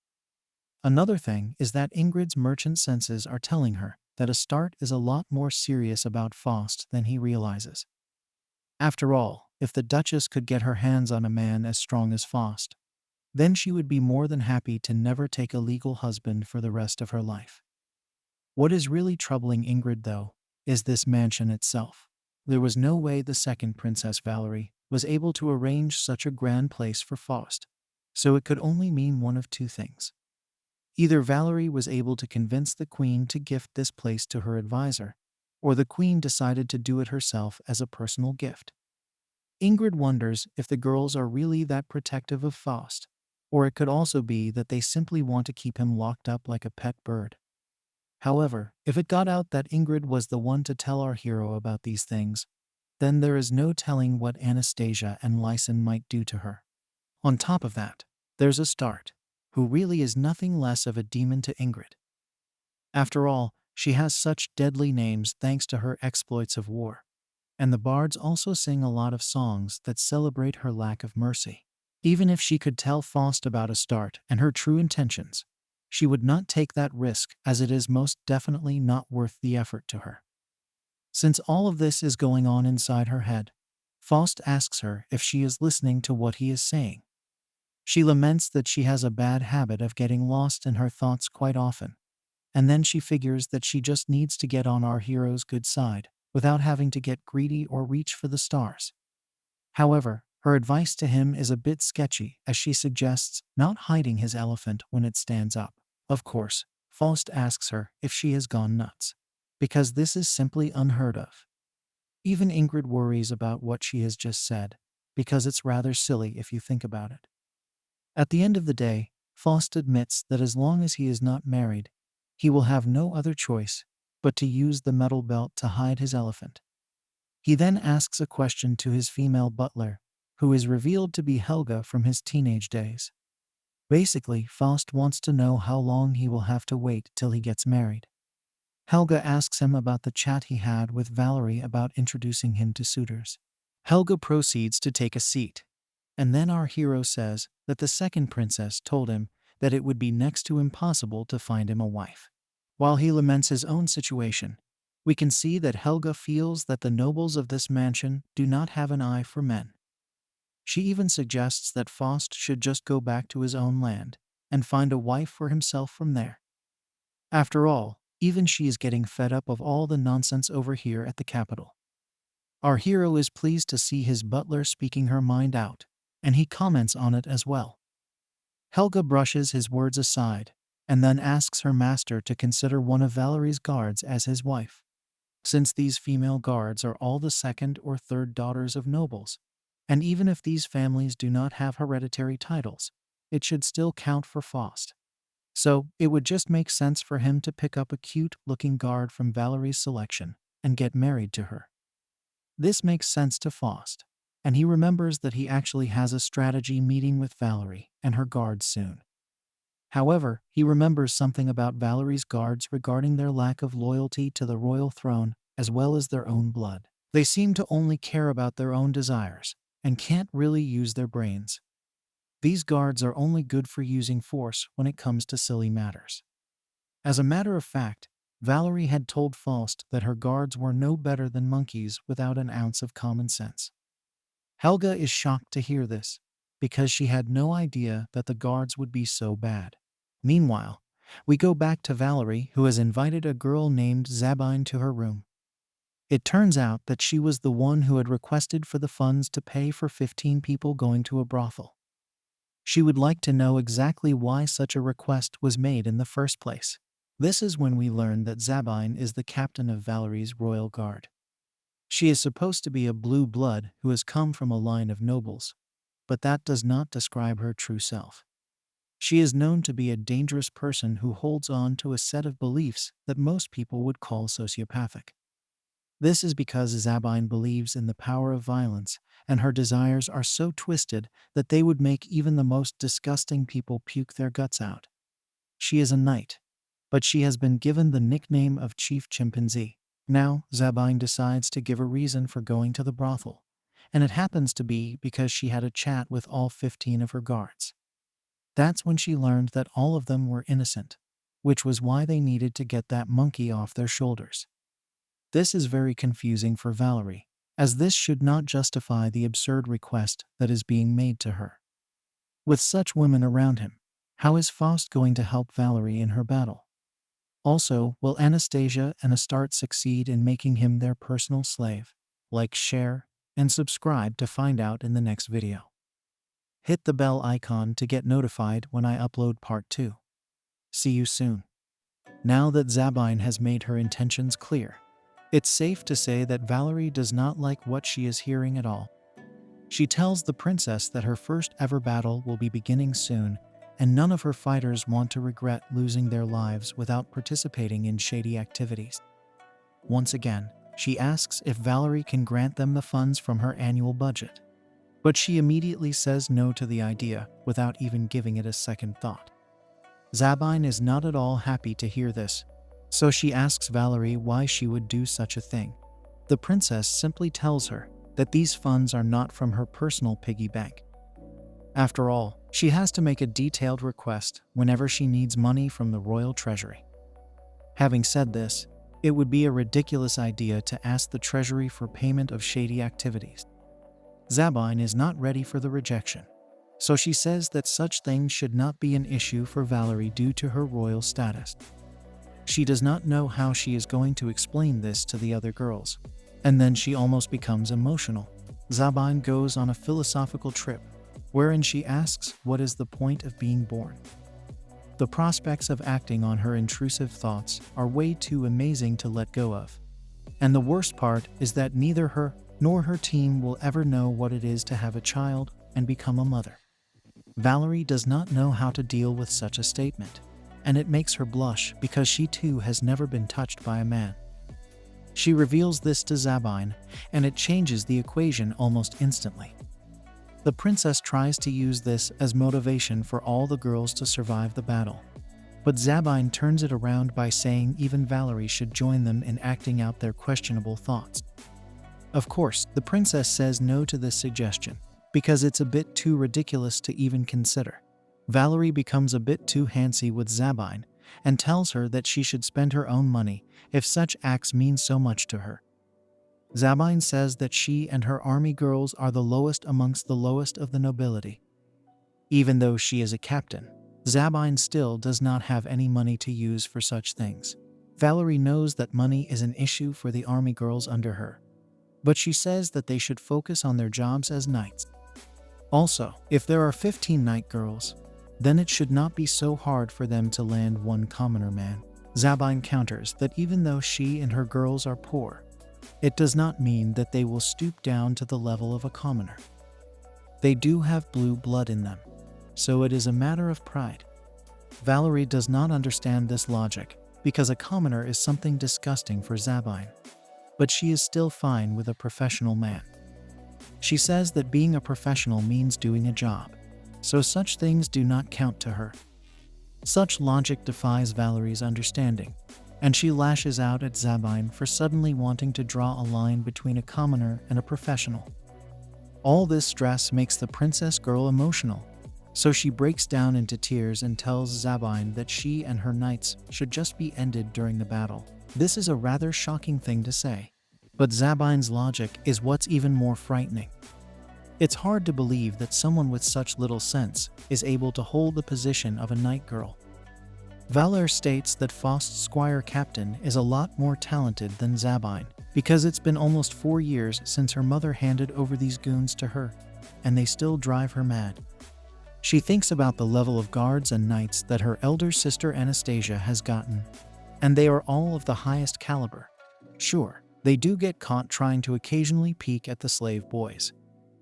Another thing is that Ingrid's merchant senses are telling her that Astarte is a lot more serious about Faust than he realizes. After all, if the Duchess could get her hands on a man as strong as Faust, then she would be more than happy to never take a legal husband for the rest of her life. What is really troubling Ingrid, though, is this mansion itself. There was no way the second Princess Valerie was able to arrange such a grand place for Faust, so it could only mean one of two things. Either Valerie was able to convince the queen to gift this place to her advisor, or the queen decided to do it herself as a personal gift. Ingrid wonders if the girls are really that protective of Faust, or it could also be that they simply want to keep him locked up like a pet bird. However, if it got out that Ingrid was the one to tell our hero about these things, then there is no telling what Anastasia and Lyson might do to her. On top of that, there's Astarte, who really is nothing less of a demon to Ingrid. After all, she has such deadly names thanks to her exploits of war, and the bards also sing a lot of songs that celebrate her lack of mercy. Even if she could tell Faust about Astarte and her true intentions, she would not take that risk, as it is most definitely not worth the effort to her. Since all of this is going on inside her head, Faust asks her if she is listening to what he is saying. She laments that she has a bad habit of getting lost in her thoughts quite often, and then she figures that she just needs to get on our hero's good side, without having to get greedy or reach for the stars. However, her advice to him is a bit sketchy, as she suggests not hiding his elephant when it stands up. Of course, Faust asks her if she has gone nuts, because this is simply unheard of. Even Ingrid worries about what she has just said, because it's rather silly if you think about it. At the end of the day, Faust admits that as long as he is not married, he will have no other choice but to use the metal belt to hide his elephant. He then asks a question to his female butler, who is revealed to be Helga from his teenage days. Basically, Faust wants to know how long he will have to wait till he gets married. Helga asks him about the chat he had with Valerie about introducing him to suitors. Helga proceeds to take a seat, and then our hero says that the second princess told him that it would be next to impossible to find him a wife. While he laments his own situation, we can see that Helga feels that the nobles of this mansion do not have an eye for men. She even suggests that Faust should just go back to his own land and find a wife for himself from there. After all, even she is getting fed up of all the nonsense over here at the capital. Our hero is pleased to see his butler speaking her mind out, and he comments on it as well. Helga brushes his words aside and then asks her master to consider one of Valerie's guards as his wife. Since these female guards are all the second or third daughters of nobles, and even if these families do not have hereditary titles, it should still count for Faust. So, it would just make sense for him to pick up a cute-looking guard from Valerie's selection and get married to her. This makes sense to Faust, and he remembers that he actually has a strategy meeting with Valerie and her guards soon. However, he remembers something about Valerie's guards regarding their lack of loyalty to the royal throne as well as their own blood. They seem to only care about their own desires and can't really use their brains. These guards are only good for using force when it comes to silly matters. As a matter of fact, Valerie had told Faust that her guards were no better than monkeys without an ounce of common sense. Helga is shocked to hear this, because she had no idea that the guards would be so bad. Meanwhile, we go back to Valerie, who has invited a girl named Zabine to her room. It turns out that she was the one who had requested for the funds to pay for 15 people going to a brothel. She would like to know exactly why such a request was made in the first place. This is when we learn that Zabine is the captain of Valerie's royal guard. She is supposed to be a blue blood who has come from a line of nobles, but that does not describe her true self. She is known to be a dangerous person who holds on to a set of beliefs that most people would call sociopathic. This is because Zabine believes in the power of violence, and her desires are so twisted that they would make even the most disgusting people puke their guts out. She is a knight, but she has been given the nickname of Chief Chimpanzee. Now, Zabine decides to give a reason for going to the brothel, and it happens to be because she had a chat with all 15 of her guards. That's when she learned that all of them were innocent, which was why they needed to get that monkey off their shoulders. This is very confusing for Valerie, as this should not justify the absurd request that is being made to her. With such women around him, how is Faust going to help Valerie in her battle? Also, will Anastasia and Astarte succeed in making him their personal slave? Like, share, and subscribe to find out in the next video. Hit the bell icon to get notified when I upload part 2. See you soon. Now that Zabine has made her intentions clear, it's safe to say that Valerie does not like what she is hearing at all. She tells the princess that her first ever battle will be beginning soon, and none of her fighters want to regret losing their lives without participating in shady activities. Once again, she asks if Valerie can grant them the funds from her annual budget. But she immediately says no to the idea without even giving it a second thought. Zabine is not at all happy to hear this, so she asks Valerie why she would do such a thing. The princess simply tells her that these funds are not from her personal piggy bank. After all, she has to make a detailed request whenever she needs money from the royal treasury. Having said this, it would be a ridiculous idea to ask the treasury for payment of shady activities. Zabine is not ready for the rejection, so she says that such things should not be an issue for Valerie due to her royal status. She does not know how she is going to explain this to the other girls, and then she almost becomes emotional. Zabine goes on a philosophical trip, wherein she asks what is the point of being born. The prospects of acting on her intrusive thoughts are way too amazing to let go of. And the worst part is that neither her nor her team will ever know what it is to have a child and become a mother. Valerie does not know how to deal with such a statement, and it makes her blush because she too has never been touched by a man. She reveals this to Zabine, and it changes the equation almost instantly. The princess tries to use this as motivation for all the girls to survive the battle, but Zabine turns it around by saying even Valerie should join them in acting out their questionable thoughts. Of course, the princess says no to this suggestion, because it's a bit too ridiculous to even consider. Valerie becomes a bit too handsy with Zabine and tells her that she should spend her own money if such acts mean so much to her. Zabine says that she and her army girls are the lowest amongst the lowest of the nobility. Even though she is a captain, Zabine still does not have any money to use for such things. Valerie knows that money is an issue for the army girls under her, but she says that they should focus on their jobs as knights. Also, if there are 15 knight girls, then it should not be so hard for them to land one commoner man. Zabine counters that even though she and her girls are poor, it does not mean that they will stoop down to the level of a commoner. They do have blue blood in them, so it is a matter of pride. Valerie does not understand this logic because a commoner is something disgusting for Zabine, but she is still fine with a professional man. She says that being a professional means doing a job, so such things do not count to her. Such logic defies Valerie's understanding, and she lashes out at Zabine for suddenly wanting to draw a line between a commoner and a professional. All this stress makes the princess girl emotional, so she breaks down into tears and tells Zabine that she and her knights should just be ended during the battle. This is a rather shocking thing to say, but Zabine's logic is what's even more frightening. It's hard to believe that someone with such little sense is able to hold the position of a knight girl. Valerie states that Faust's squire captain is a lot more talented than Zabine because it's been almost 4 years since her mother handed over these goons to her, and they still drive her mad. She thinks about the level of guards and knights that her elder sister Anastasia has gotten, and they are all of the highest caliber. Sure, they do get caught trying to occasionally peek at the slave boys,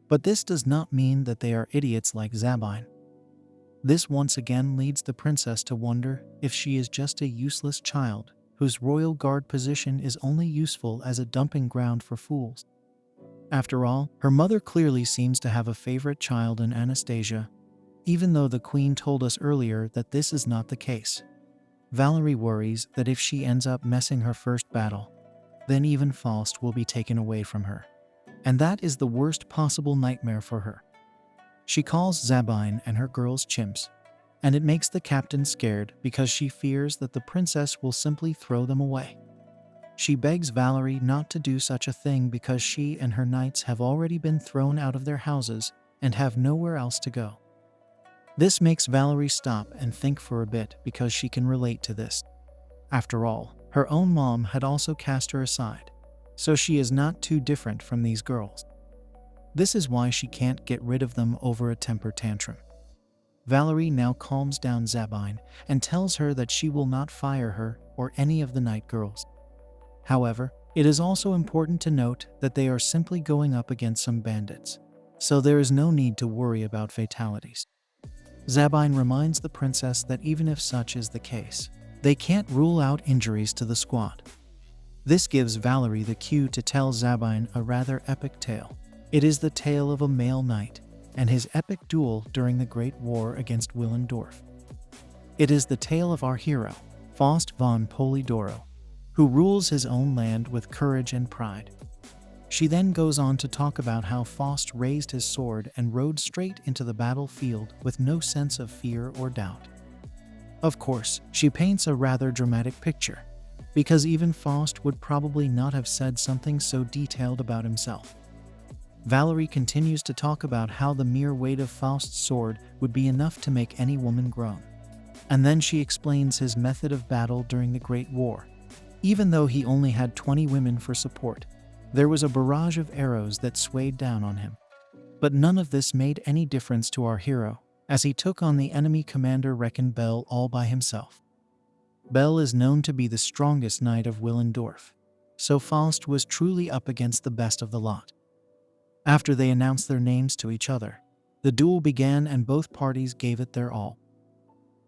but this does not mean that they are idiots like Zabine. This once again leads the princess to wonder if she is just a useless child whose royal guard position is only useful as a dumping ground for fools. After all, her mother clearly seems to have a favorite child in Anastasia, even though the queen told us earlier that this is not the case. Valerie worries that if she ends up messing her first battle, then even Faust will be taken away from her. And that is the worst possible nightmare for her. She calls Zabine and her girls chimps, and it makes the captain scared because she fears that the princess will simply throw them away. She begs Valerie not to do such a thing because she and her knights have already been thrown out of their houses and have nowhere else to go. This makes Valerie stop and think for a bit because she can relate to this. After all, her own mom had also cast her aside, so she is not too different from these girls. This is why she can't get rid of them over a temper tantrum. Valerie now calms down Zabine and tells her that she will not fire her or any of the night girls. However, it is also important to note that they are simply going up against some bandits, so there is no need to worry about fatalities. Zabine reminds the princess that even if such is the case, they can't rule out injuries to the squad. This gives Valerie the cue to tell Zabine a rather epic tale. It is the tale of a male knight and his epic duel during the Great War against Willendorf. It is the tale of our hero, Faust von Polydoro, who rules his own land with courage and pride. She then goes on to talk about how Faust raised his sword and rode straight into the battlefield with no sense of fear or doubt. Of course, she paints a rather dramatic picture, because even Faust would probably not have said something so detailed about himself. Valerie continues to talk about how the mere weight of Faust's sword would be enough to make any woman groan. And then she explains his method of battle during the Great War. Even though he only had 20 women for support, there was a barrage of arrows that swayed down on him. But none of this made any difference to our hero, as he took on the enemy commander reckoned Bell all by himself. Bell is known to be the strongest knight of Willendorf, so Faust was truly up against the best of the lot. After they announced their names to each other, the duel began and both parties gave it their all.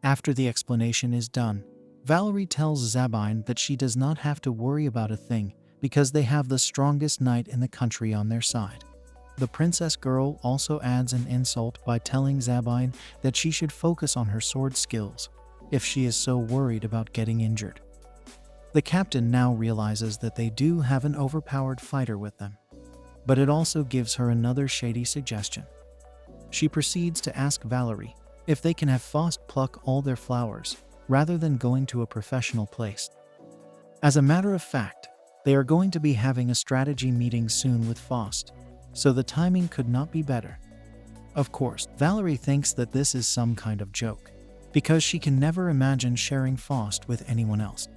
After the explanation is done, Valerie tells Zabine that she does not have to worry about a thing because they have the strongest knight in the country on their side. The princess girl also adds an insult by telling Zabine that she should focus on her sword skills, if she is so worried about getting injured. The captain now realizes that they do have an overpowered fighter with them, but it also gives her another shady suggestion. She proceeds to ask Valerie if they can have Faust pluck all their flowers rather than going to a professional place. As a matter of fact, they are going to be having a strategy meeting soon with Faust, so the timing could not be better. Of course, Valerie thinks that this is some kind of joke, because she can never imagine sharing Faust with anyone else.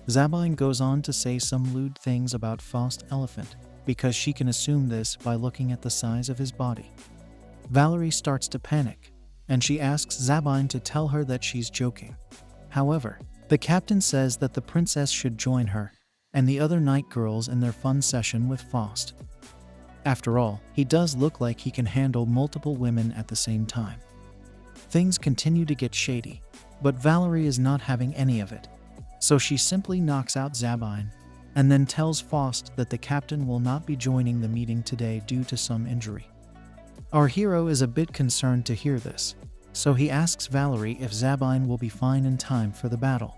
Zabine goes on to say some lewd things about Faust Elephant, because she can assume this by looking at the size of his body. Valerie starts to panic, and she asks Zabine to tell her that she's joking. However, the captain says that the princess should join her and the other night girls in their fun session with Faust. After all, he does look like he can handle multiple women at the same time. Things continue to get shady, but Valerie is not having any of it, so she simply knocks out Zabine and then tells Faust that the captain will not be joining the meeting today due to some injury. Our hero is a bit concerned to hear this, so he asks Valerie if Zabine will be fine in time for the battle.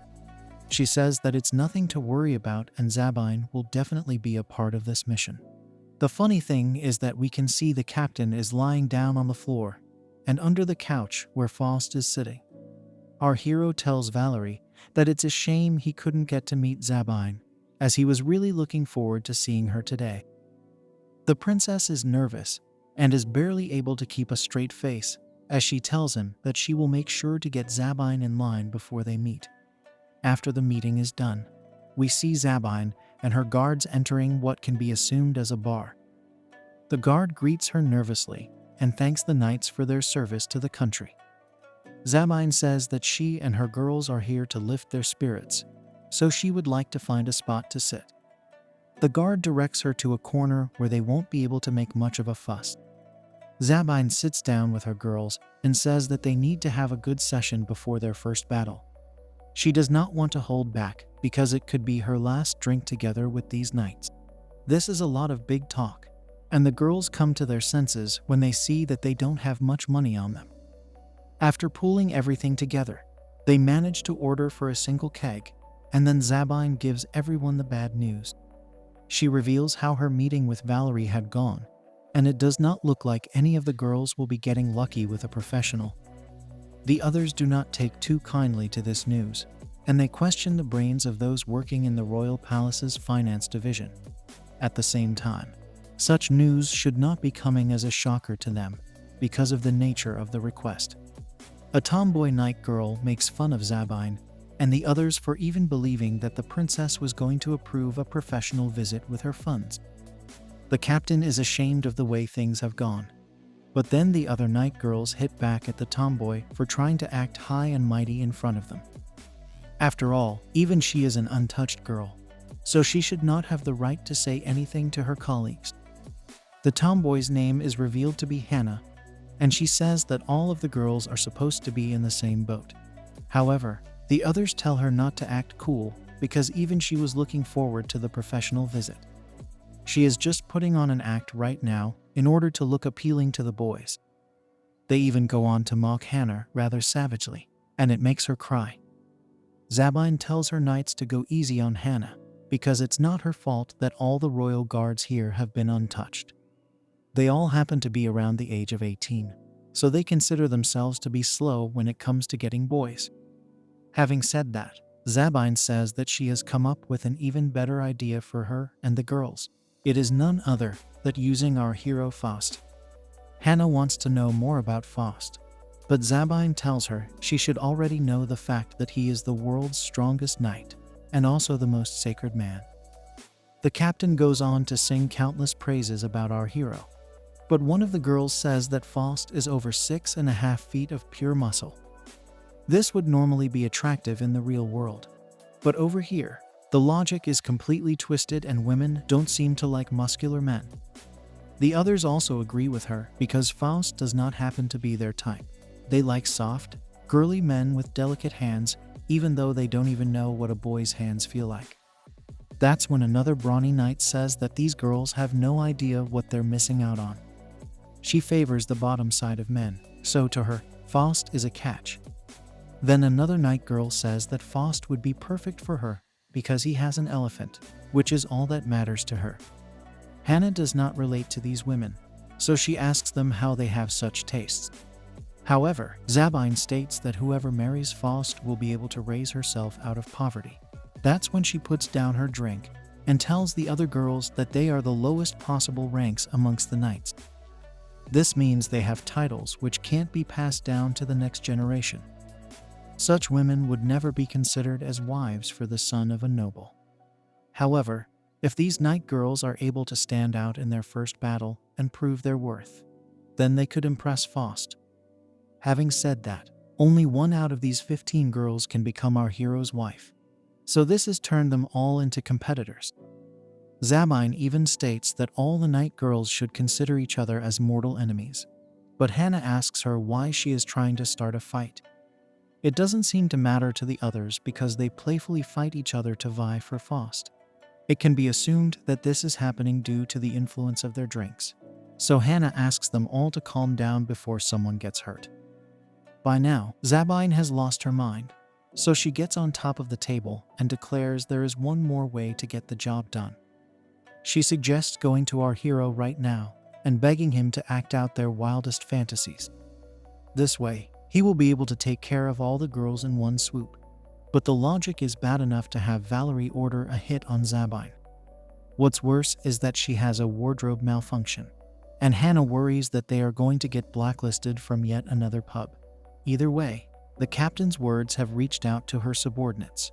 She says that it's nothing to worry about and Zabine will definitely be a part of this mission. The funny thing is that we can see the captain is lying down on the floor and under the couch where Faust is sitting. Our hero tells Valerie that it's a shame he couldn't get to meet Zabine, as he was really looking forward to seeing her today. The princess is nervous and is barely able to keep a straight face as she tells him that she will make sure to get Zabine in line before they meet. After the meeting is done, we see Zabine and her guards entering what can be assumed as a bar. The guard greets her nervously and thanks the knights for their service to the country. Zabine says that she and her girls are here to lift their spirits, so she would like to find a spot to sit. The guard directs her to a corner where they won't be able to make much of a fuss. Zabine sits down with her girls and says that they need to have a good session before their first battle. She does not want to hold back because it could be her last drink together with these knights. This is a lot of big talk, and the girls come to their senses when they see that they don't have much money on them. After pooling everything together, they manage to order for a single keg, and then Zabine gives everyone the bad news. She reveals how her meeting with Valerie had gone, and it does not look like any of the girls will be getting lucky with a professional. The others do not take too kindly to this news, and they question the brains of those working in the royal palace's finance division. At the same time, such news should not be coming as a shocker to them because of the nature of the request. A tomboy knight girl makes fun of Zabine and the others for even believing that the princess was going to approve a professional visit with her funds. The captain is ashamed of the way things have gone, but then the other knight girls hit back at the tomboy for trying to act high and mighty in front of them. After all, even she is an untouched girl, so she should not have the right to say anything to her colleagues. The tomboy's name is revealed to be Hannah, and she says that all of the girls are supposed to be in the same boat. However, the others tell her not to act cool because even she was looking forward to the professional visit. She is just putting on an act right now in order to look appealing to the boys. They even go on to mock Hannah rather savagely, and it makes her cry. Zabine tells her knights to go easy on Hannah because it's not her fault that all the royal guards here have been untouched. They all happen to be around the age of 18, so they consider themselves to be slow when it comes to getting boys. Having said that, Zabine says that she has come up with an even better idea for her and the girls. It is none other than using our hero Faust. Hannah wants to know more about Faust, but Zabine tells her she should already know the fact that he is the world's strongest knight and also the most sacred man. The captain goes on to sing countless praises about our hero, but one of the girls says that Faust is over 6.5 feet of pure muscle. This would normally be attractive in the real world, but over here, the logic is completely twisted and women don't seem to like muscular men. The others also agree with her because Faust does not happen to be their type. They like soft, girly men with delicate hands, even though they don't even know what a boy's hands feel like. That's when another brawny knight says that these girls have no idea what they're missing out on. She favors the bottom side of men, so to her, Faust is a catch. Then another night girl says that Faust would be perfect for her because he has an elephant, which is all that matters to her. Hannah does not relate to these women, so she asks them how they have such tastes. However, Zabine states that whoever marries Faust will be able to raise herself out of poverty. That's when she puts down her drink and tells the other girls that they are the lowest possible ranks amongst the knights. This means they have titles which can't be passed down to the next generation. Such women would never be considered as wives for the son of a noble. However, if these knight girls are able to stand out in their first battle and prove their worth, then they could impress Faust. Having said that, only one out of these 15 girls can become our hero's wife. So this has turned them all into competitors. Zabine even states that all the knight girls should consider each other as mortal enemies. But Hannah asks her why she is trying to start a fight. It doesn't seem to matter to the others because they playfully fight each other to vie for Faust. It can be assumed that this is happening due to the influence of their drinks. So Hannah asks them all to calm down before someone gets hurt. By now, Zabine has lost her mind, so she gets on top of the table and declares there is one more way to get the job done. She suggests going to our hero right now and begging him to act out their wildest fantasies. This way, he will be able to take care of all the girls in one swoop. But the logic is bad enough to have Valerie order a hit on Zabine. What's worse is that she has a wardrobe malfunction, and Hannah worries that they are going to get blacklisted from yet another pub. Either way, the captain's words have reached out to her subordinates,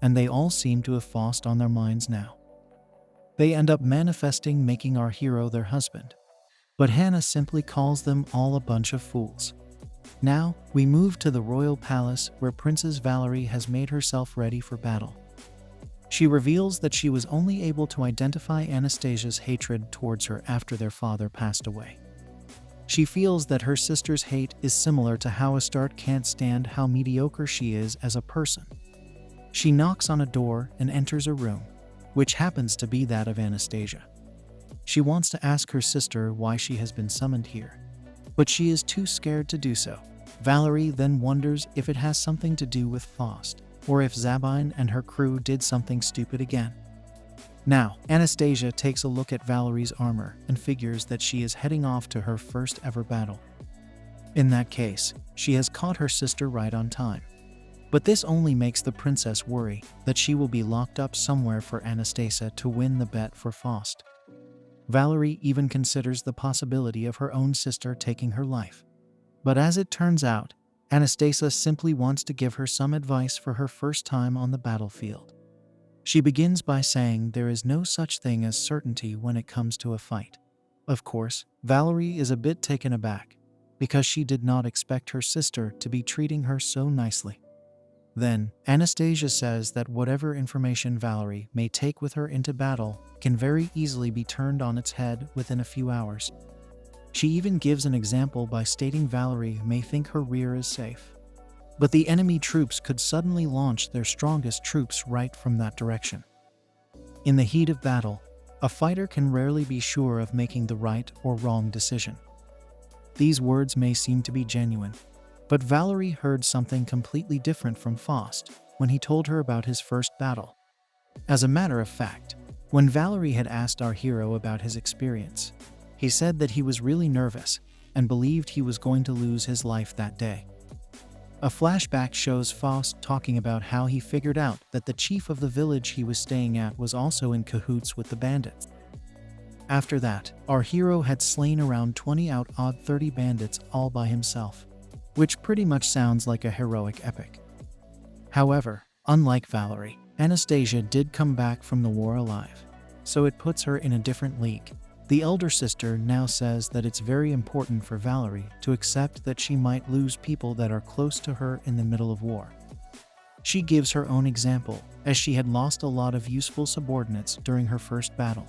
and they all seem to have Faust on their minds now. They end up manifesting making our hero their husband, but Hannah simply calls them all a bunch of fools. Now, we move to the royal palace where Princess Valerie has made herself ready for battle. She reveals that she was only able to identify Anastasia's hatred towards her after their father passed away. She feels that her sister's hate is similar to how Astarte can't stand how mediocre she is as a person. She knocks on a door and enters a room, which happens to be that of Anastasia. She wants to ask her sister why she has been summoned here, but she is too scared to do so. Valerie then wonders if it has something to do with Faust, or if Zabine and her crew did something stupid again. Now, Anastasia takes a look at Valerie's armor and figures that she is heading off to her first ever battle. In that case, she has caught her sister right on time. But this only makes the princess worry that she will be locked up somewhere for Anastasia to win the bet for Faust. Valerie even considers the possibility of her own sister taking her life. But as it turns out, Anastasia simply wants to give her some advice for her first time on the battlefield. She begins by saying there is no such thing as certainty when it comes to a fight. Of course, Valerie is a bit taken aback because she did not expect her sister to be treating her so nicely. Then, Anastasia says that whatever information Valerie may take with her into battle can very easily be turned on its head within a few hours. She even gives an example by stating Valerie may think her rear is safe, but the enemy troops could suddenly launch their strongest troops right from that direction. In the heat of battle, a fighter can rarely be sure of making the right or wrong decision. These words may seem to be genuine, but Valerie heard something completely different from Faust when he told her about his first battle. As a matter of fact, when Valerie had asked our hero about his experience, he said that he was really nervous and believed he was going to lose his life that day. A flashback shows Faust talking about how he figured out that the chief of the village he was staying at was also in cahoots with the bandits. After that, our hero had slain around 20 out of 30 bandits all by himself, which pretty much sounds like a heroic epic. However, unlike Valerie, Anastasia did come back from the war alive, so it puts her in a different league. The elder sister now says that it's very important for Valerie to accept that she might lose people that are close to her in the middle of war. She gives her own example, as she had lost a lot of useful subordinates during her first battle.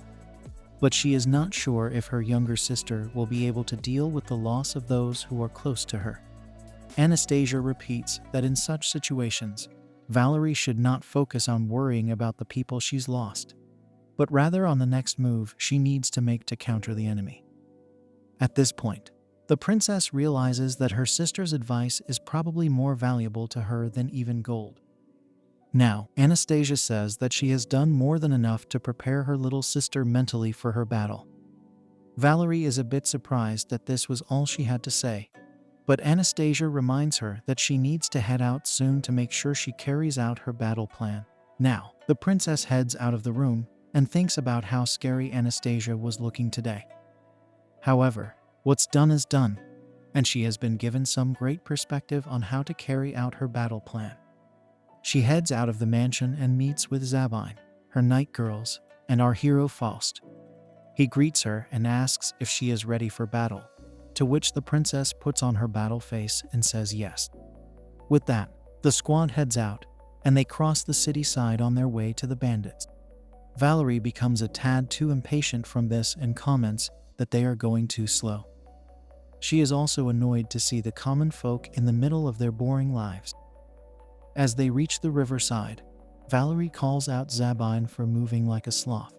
But she is not sure if her younger sister will be able to deal with the loss of those who are close to her. Anastasia repeats that in such situations, Valerie should not focus on worrying about the people she's lost, but rather on the next move she needs to make to counter the enemy. At this point, The princess realizes that her sister's advice is probably more valuable to her than even gold. Now, Anastasia says that she has done more than enough to prepare her little sister mentally for her battle. Valerie is a bit surprised that this was all she had to say, but Anastasia reminds her that she needs to head out soon to make sure she carries out her battle plan. Now, the princess heads out of the room and thinks about how scary Anastasia was looking today. However, what's done is done, and she has been given some great perspective on how to carry out her battle plan. She heads out of the mansion and meets with Zabine, her night girls, and our hero Faust. He greets her and asks if she is ready for battle, to which the princess puts on her battle face and says yes. With that, the squad heads out, and they cross the city side on their way to the bandits. Valerie becomes a tad too impatient from this and comments that they are going too slow. She is also annoyed to see the common folk in the middle of their boring lives. As they reach the riverside, Valerie calls out Zabine for moving like a sloth.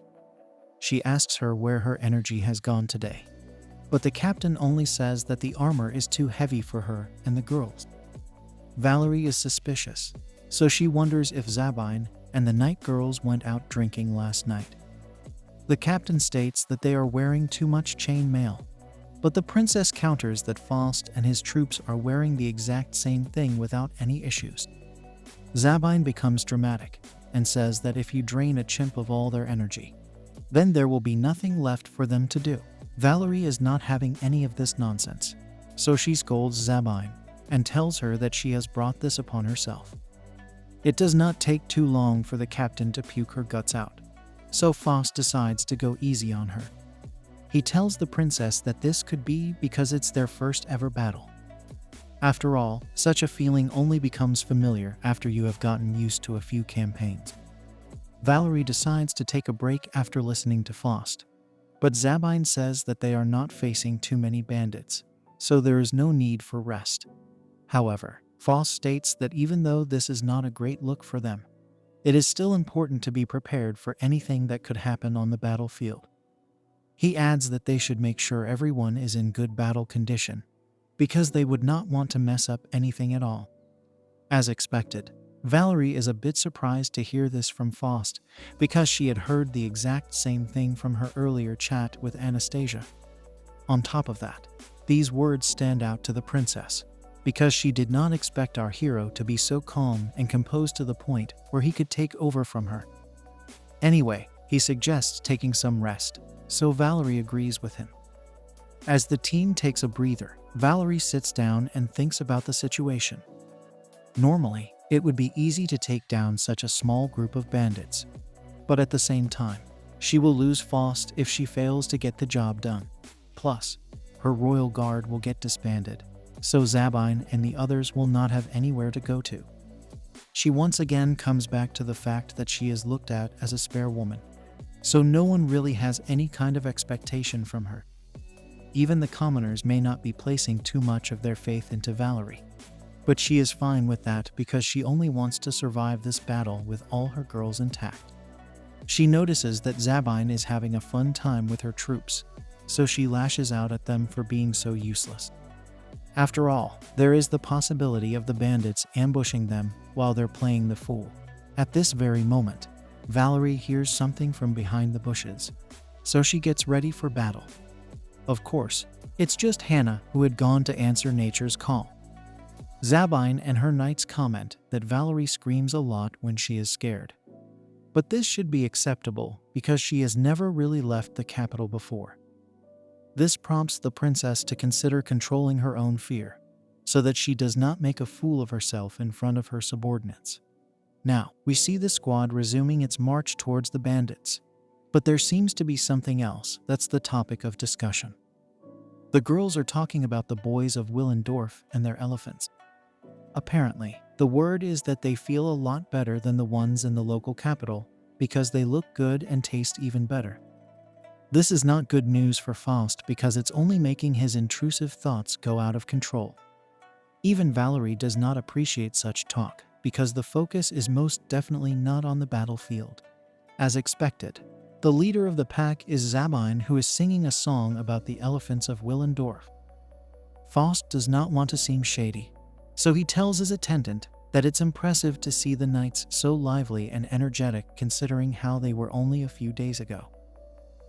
She asks her where her energy has gone today, but the captain only says that the armor is too heavy for her and the girls. Valerie is suspicious, so she wonders if Zabine and the night girls went out drinking last night. The captain states that they are wearing too much chain mail, but the princess counters that Faust and his troops are wearing the exact same thing without any issues. Zabine becomes dramatic and says that if you drain a chimp of all their energy, then there will be nothing left for them to do. Valerie is not having any of this nonsense, so she scolds Zabine and tells her that she has brought this upon herself. It does not take too long for the captain to puke her guts out, so Faust decides to go easy on her. He tells the princess that this could be because it's their first ever battle. After all, such a feeling only becomes familiar after you have gotten used to a few campaigns. Valerie decides to take a break after listening to Faust, but Zabine says that they are not facing too many bandits, so there is no need for rest. However, Faust states that even though this is not a great look for them, it is still important to be prepared for anything that could happen on the battlefield. He adds that they should make sure everyone is in good battle condition, because they would not want to mess up anything at all. As expected, Valerie is a bit surprised to hear this from Faust because she had heard the exact same thing from her earlier chat with Anastasia. On top of that, these words stand out to the princess because she did not expect our hero to be so calm and composed to the point where he could take over from her. Anyway, he suggests taking some rest, so Valerie agrees with him. As the team takes a breather, Valerie sits down and thinks about the situation. Normally, it would be easy to take down such a small group of bandits, but at the same time, she will lose Faust if she fails to get the job done. Plus, her royal guard will get disbanded, so Zabine and the others will not have anywhere to go to. She once again comes back to the fact that she is looked at as a spare woman, so no one really has any kind of expectation from her. Even the commoners may not be placing too much of their faith into Valerie, but she is fine with that because she only wants to survive this battle with all her girls intact. She notices that Zabine is having a fun time with her troops, so she lashes out at them for being so useless. After all, there is the possibility of the bandits ambushing them while they're playing the fool. At this very moment, Valerie hears something from behind the bushes, so she gets ready for battle. Of course, it's just Hannah who had gone to answer nature's call. Zabine and her knights comment that Valerie screams a lot when she is scared. But this should be acceptable because she has never really left the capital before. This prompts the princess to consider controlling her own fear, so that she does not make a fool of herself in front of her subordinates. Now, we see the squad resuming its march towards the bandits, but there seems to be something else that's the topic of discussion. The girls are talking about the boys of Willendorf and their elephants. Apparently, the word is that they feel a lot better than the ones in the local capital because they look good and taste even better. This is not good news for Faust because it's only making his intrusive thoughts go out of control. Even Valerie does not appreciate such talk because the focus is most definitely not on the battlefield. As expected, the leader of the pack is Zabine, who is singing a song about the elephants of Willendorf. Faust does not want to seem shady, so he tells his attendant that it's impressive to see the knights so lively and energetic considering how they were only a few days ago.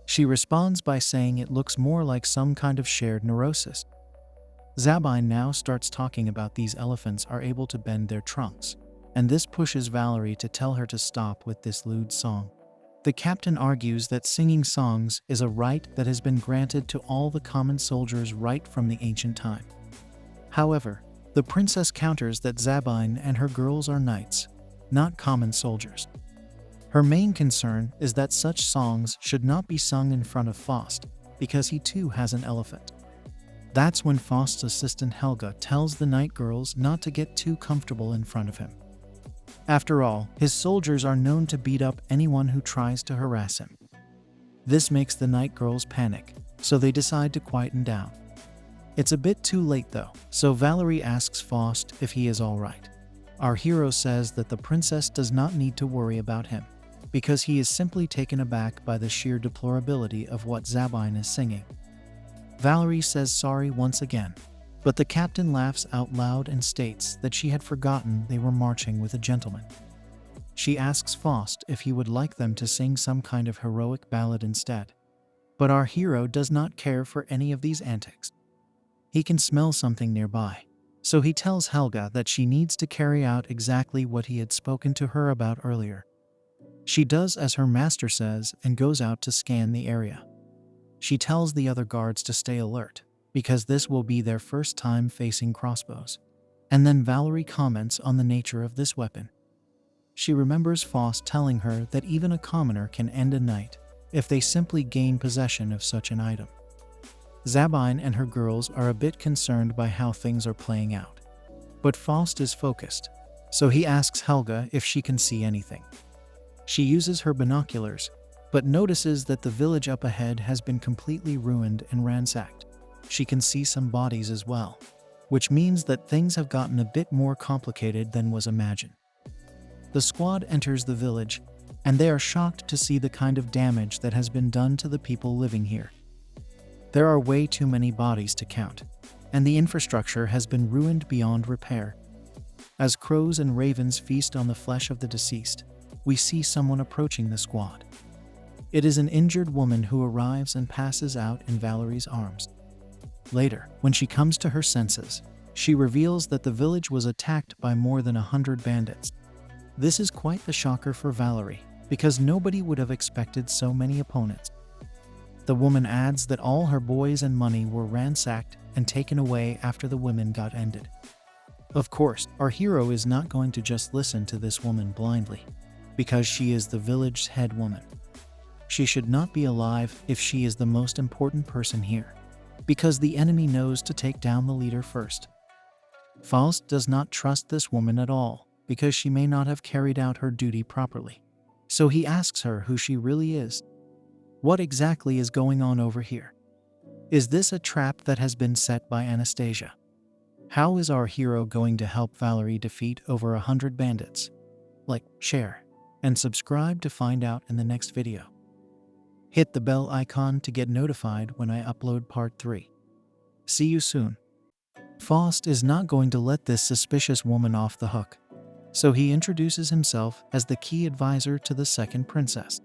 She responds by saying it looks more like some kind of shared neurosis. Zabine now starts talking about these elephants are able to bend their trunks, and this pushes Valerie to tell her to stop with this lewd song. The captain argues that singing songs is a right that has been granted to all the common soldiers right from the ancient time. However, the princess counters that Zabine and her girls are knights, not common soldiers. Her main concern is that such songs should not be sung in front of Faust, because he too has an elephant. That's when Faust's assistant Helga tells the night girls not to get too comfortable in front of him. After all, his soldiers are known to beat up anyone who tries to harass him. This makes the night girls panic, so they decide to quieten down. It's a bit too late though, so Valerie asks Faust if he is alright. Our hero says that the princess does not need to worry about him, because he is simply taken aback by the sheer deplorability of what Zabine is singing. Valerie says sorry once again, but the captain laughs out loud and states that she had forgotten they were marching with a gentleman. She asks Faust if he would like them to sing some kind of heroic ballad instead, but our hero does not care for any of these antics. He can smell something nearby, so he tells Helga that she needs to carry out exactly what he had spoken to her about earlier. She does as her master says and goes out to scan the area. She tells the other guards to stay alert, because this will be their first time facing crossbows. And then Valerie comments on the nature of this weapon. She remembers Faust telling her that even a commoner can end a night if they simply gain possession of such an item. Zabine and her girls are a bit concerned by how things are playing out, but Faust is focused, so he asks Helga if she can see anything. She uses her binoculars, but notices that the village up ahead has been completely ruined and ransacked. She can see some bodies as well, which means that things have gotten a bit more complicated than was imagined. The squad enters the village, and they are shocked to see the kind of damage that has been done to the people living here. There are way too many bodies to count, and the infrastructure has been ruined beyond repair. As crows and ravens feast on the flesh of the deceased, we see someone approaching the squad. It is an injured woman who arrives and passes out in Valerie's arms. Later, when she comes to her senses, she reveals that the village was attacked by more than 100 bandits. This is quite the shocker for Valerie, because nobody would have expected so many opponents. The woman adds that all her boys and money were ransacked and taken away after the women got ended. Of course, our hero is not going to just listen to this woman blindly, because she is the village's head woman. She should not be alive if she is the most important person here, because the enemy knows to take down the leader first. Faust does not trust this woman at all, because she may not have carried out her duty properly. So he asks her who she really is. What exactly is going on over here? Is this a trap that has been set by Anastasia? How is our hero going to help Valerie defeat over 100 bandits? Like, share, and subscribe to find out in the next video. Hit the bell icon to get notified when I upload part 3. See you soon. Faust is not going to let this suspicious woman off the hook, so he introduces himself as the key advisor to the second princess.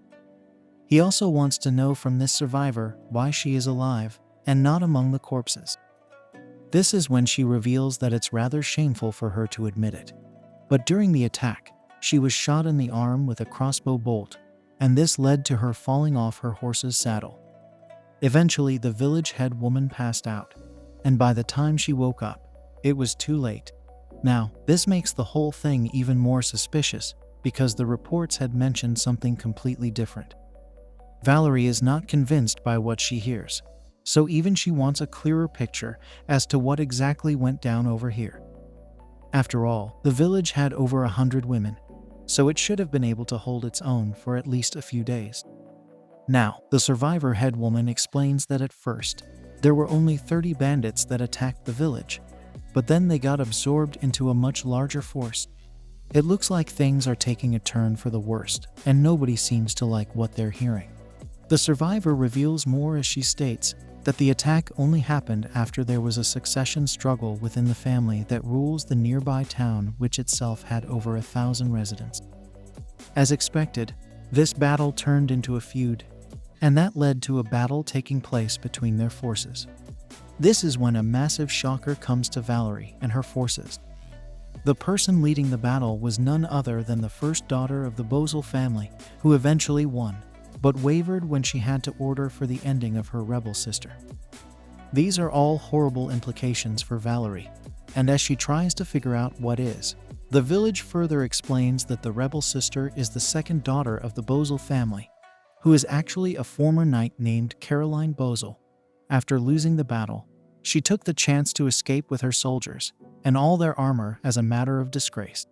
He also wants to know from this survivor why she is alive and not among the corpses. This is when she reveals that it's rather shameful for her to admit it, but during the attack, she was shot in the arm with a crossbow bolt, and this led to her falling off her horse's saddle. Eventually, the village head woman passed out, and by the time she woke up, it was too late. Now, this makes the whole thing even more suspicious, because the reports had mentioned something completely different. Valerie is not convinced by what she hears, so even she wants a clearer picture as to what exactly went down over here. After all, the village had over 100 women, so it should have been able to hold its own for at least a few days. Now, the survivor head woman explains that at first, there were only 30 bandits that attacked the village, but then they got absorbed into a much larger force. It looks like things are taking a turn for the worst, and nobody seems to like what they're hearing. The survivor reveals more as she states that the attack only happened after there was a succession struggle within the family that rules the nearby town, which itself had over 1,000 residents. As expected, this battle turned into a feud, and that led to a battle taking place between their forces. This is when a massive shocker comes to Valerie and her forces. The person leading the battle was none other than the first daughter of the Bozal family, who eventually won, but wavered when she had to order for the ending of her rebel sister. These are all horrible implications for Valerie, and as she tries to figure out what is, the village further explains that the rebel sister is the second daughter of the Bozal family, who is actually a former knight named Caroline Bozal. After losing the battle, she took the chance to escape with her soldiers and all their armor as a matter of disgrace.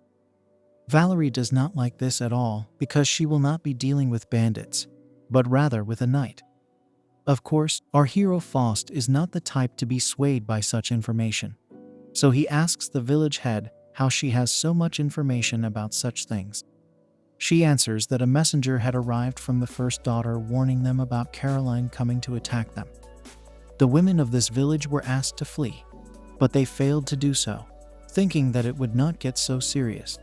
Valerie does not like this at all because she will not be dealing with bandits, but rather with a knight. Of course, our hero Faust is not the type to be swayed by such information, so he asks the village head how she has so much information about such things. She answers that a messenger had arrived from the first daughter warning them about Caroline coming to attack them. The women of this village were asked to flee, but they failed to do so, thinking that it would not get so serious.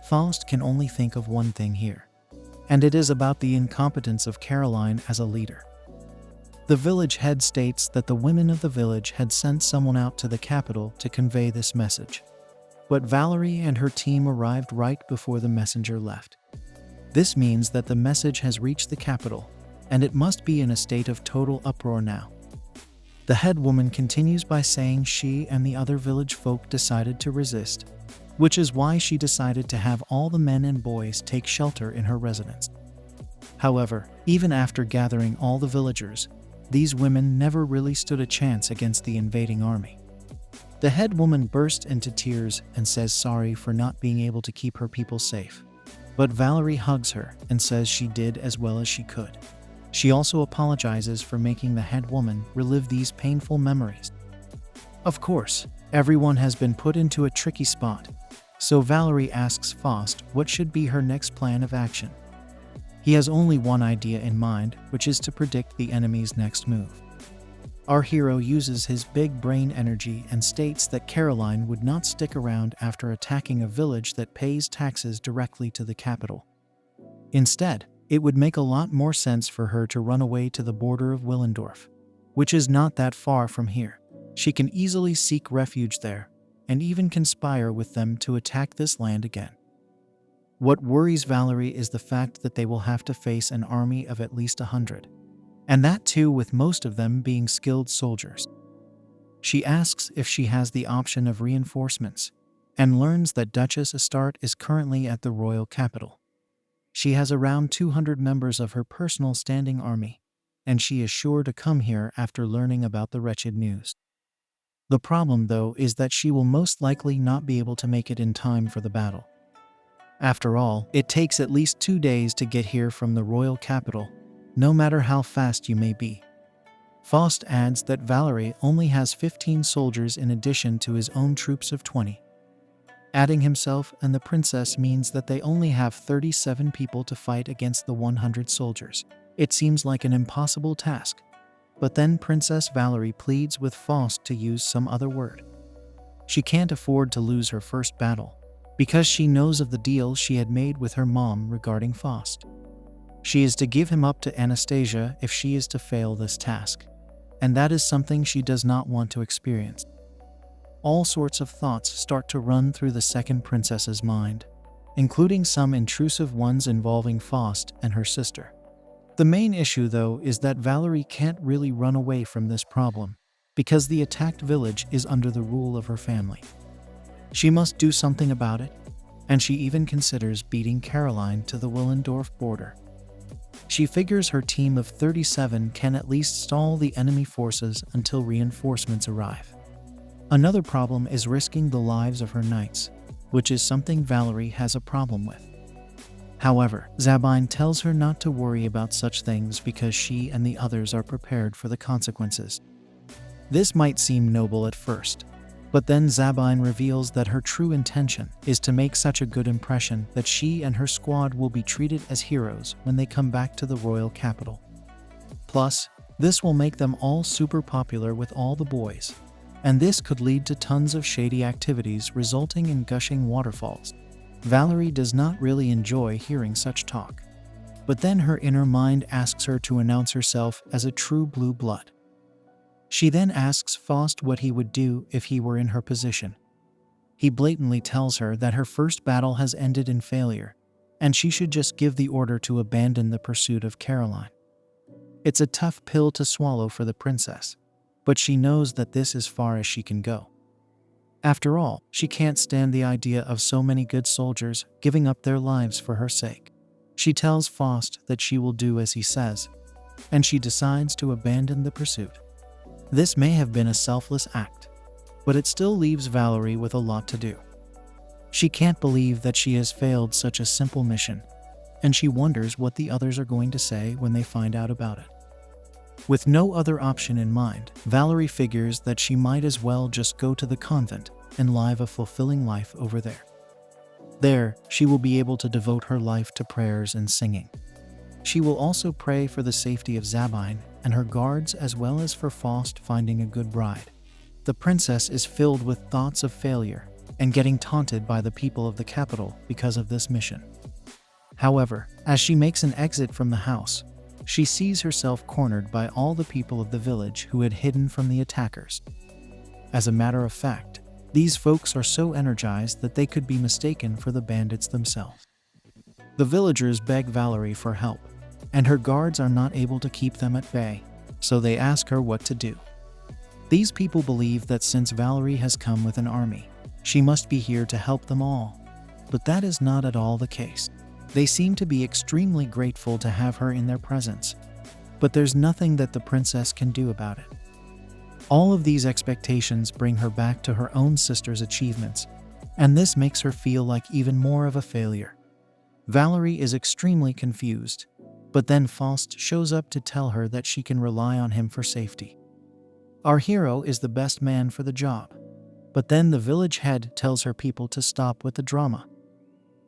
Faust can only think of one thing here, and it is about the incompetence of Caroline as a leader. The village head states that the women of the village had sent someone out to the capital to convey this message, but Valerie and her team arrived right before the messenger left. This means that the message has reached the capital, and it must be in a state of total uproar now. The head woman continues by saying she and the other village folk decided to resist, which is why she decided to have all the men and boys take shelter in her residence. However, even after gathering all the villagers, these women never really stood a chance against the invading army. The head woman burst into tears and says sorry for not being able to keep her people safe. But Valerie hugs her and says she did as well as she could. She also apologizes for making the head woman relive these painful memories. Of course, everyone has been put into a tricky spot, so Valerie asks Faust what should be her next plan of action. He has only one idea in mind, which is to predict the enemy's next move. Our hero uses his big brain energy and states that Caroline would not stick around after attacking a village that pays taxes directly to the capital. Instead, it would make a lot more sense for her to run away to the border of Willendorf, which is not that far from here. She can easily seek refuge there, and even conspire with them to attack this land again. What worries Valerie is the fact that they will have to face an army of at least 100. And that too with most of them being skilled soldiers. She asks if she has the option of reinforcements, and learns that Duchess Astarte is currently at the royal capital. She has around 200 members of her personal standing army, and she is sure to come here after learning about the wretched news. The problem, though, is that she will most likely not be able to make it in time for the battle. After all, it takes at least 2 days to get here from the royal capital, no matter how fast you may be. Faust adds that Valerie only has 15 soldiers in addition to his own troops of 20. Adding himself and the princess means that they only have 37 people to fight against the 100 soldiers. It seems like an impossible task. But then Princess Valerie pleads with Faust to use some other word. She can't afford to lose her first battle, because she knows of the deal she had made with her mom regarding Faust. She is to give him up to Anastasia if she is to fail this task, and that is something she does not want to experience. All sorts of thoughts start to run through the second princess's mind, including some intrusive ones involving Faust and her sister. The main issue, though, is that Valerie can't really run away from this problem, because the attacked village is under the rule of her family. She must do something about it, and she even considers beating Caroline to the Willendorf border. She figures her team of 37 can at least stall the enemy forces until reinforcements arrive. Another problem is risking the lives of her knights, which is something Valerie has a problem with. However, Zabine tells her not to worry about such things because she and the others are prepared for the consequences. This might seem noble at first, but then Zabine reveals that her true intention is to make such a good impression that she and her squad will be treated as heroes when they come back to the royal capital. Plus, This will make them all super popular with all the boys. And this could lead to tons of shady activities resulting in gushing waterfalls. Valerie does not really enjoy hearing such talk. But then her inner mind asks her to announce herself as a true blue blood. She then asks Faust what he would do if he were in her position. He blatantly tells her that her first battle has ended in failure, and she should just give the order to abandon the pursuit of Caroline. It's a tough pill to swallow for the princess, but she knows that this is far as she can go. After all, she can't stand the idea of so many good soldiers giving up their lives for her sake. She tells Faust that she will do as he says, and she decides to abandon the pursuit. This may have been a selfless act, but it still leaves Valerie with a lot to do. She can't believe that she has failed such a simple mission, and she wonders what the others are going to say when they find out about it. With no other option in mind, Valerie figures that she might as well just go to the convent and live a fulfilling life over there. There, she will be able to devote her life to prayers and singing. She will also pray for the safety of Zabine and her guards, as well as for Faust finding a good bride. The princess is filled with thoughts of failure and getting taunted by the people of the capital because of this mission. However, as she makes an exit from the house, she sees herself cornered by all the people of the village who had hidden from the attackers. As a matter of fact, these folks are so energized that they could be mistaken for the bandits themselves. The villagers beg Valerie for help, and her guards are not able to keep them at bay, so they ask her what to do. These people believe that since Valerie has come with an army, she must be here to help them all. But that is not at all the case. They seem to be extremely grateful to have her in their presence, but there's nothing that the princess can do about it. All of these expectations bring her back to her own sister's achievements, and this makes her feel like even more of a failure. Valerie is extremely confused, but then Faust shows up to tell her that she can rely on him for safety. Our hero is the best man for the job, but then the village head tells her people to stop with the drama.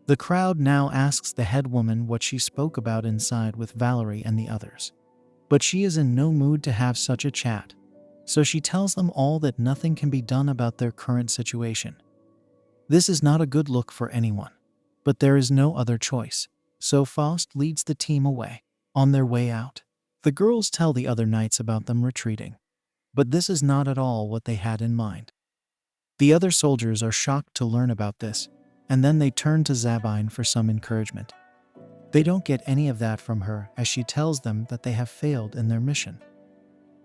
The crowd now asks the head woman what she spoke about inside with Valerie and the others, but she is in no mood to have such a chat, so she tells them all that nothing can be done about their current situation. This is not a good look for anyone, but there is no other choice, so Faust leads the team away. On their way out, the girls tell the other knights about them retreating, but this is not at all what they had in mind. The other soldiers are shocked to learn about this, and then they turn to Zabine for some encouragement. They don't get any of that from her, as she tells them that they have failed in their mission.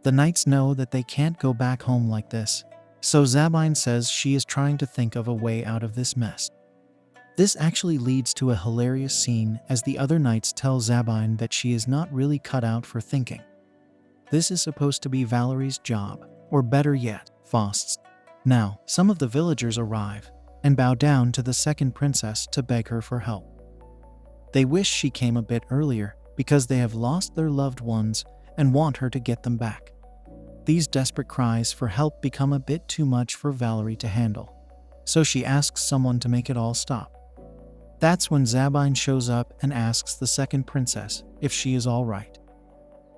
The knights know that they can't go back home like this, so Zabine says she is trying to think of a way out of this mess. This actually leads to a hilarious scene as the other knights tell Zabine that she is not really cut out for thinking. This is supposed to be Valerie's job, or better yet, Faust's. Now, some of the villagers arrive and bow down to the second princess to beg her for help. They wish she came a bit earlier because they have lost their loved ones and want her to get them back. These desperate cries for help become a bit too much for Valerie to handle, so she asks someone to make it all stop. That's when Zabine shows up and asks the second princess if she is all right.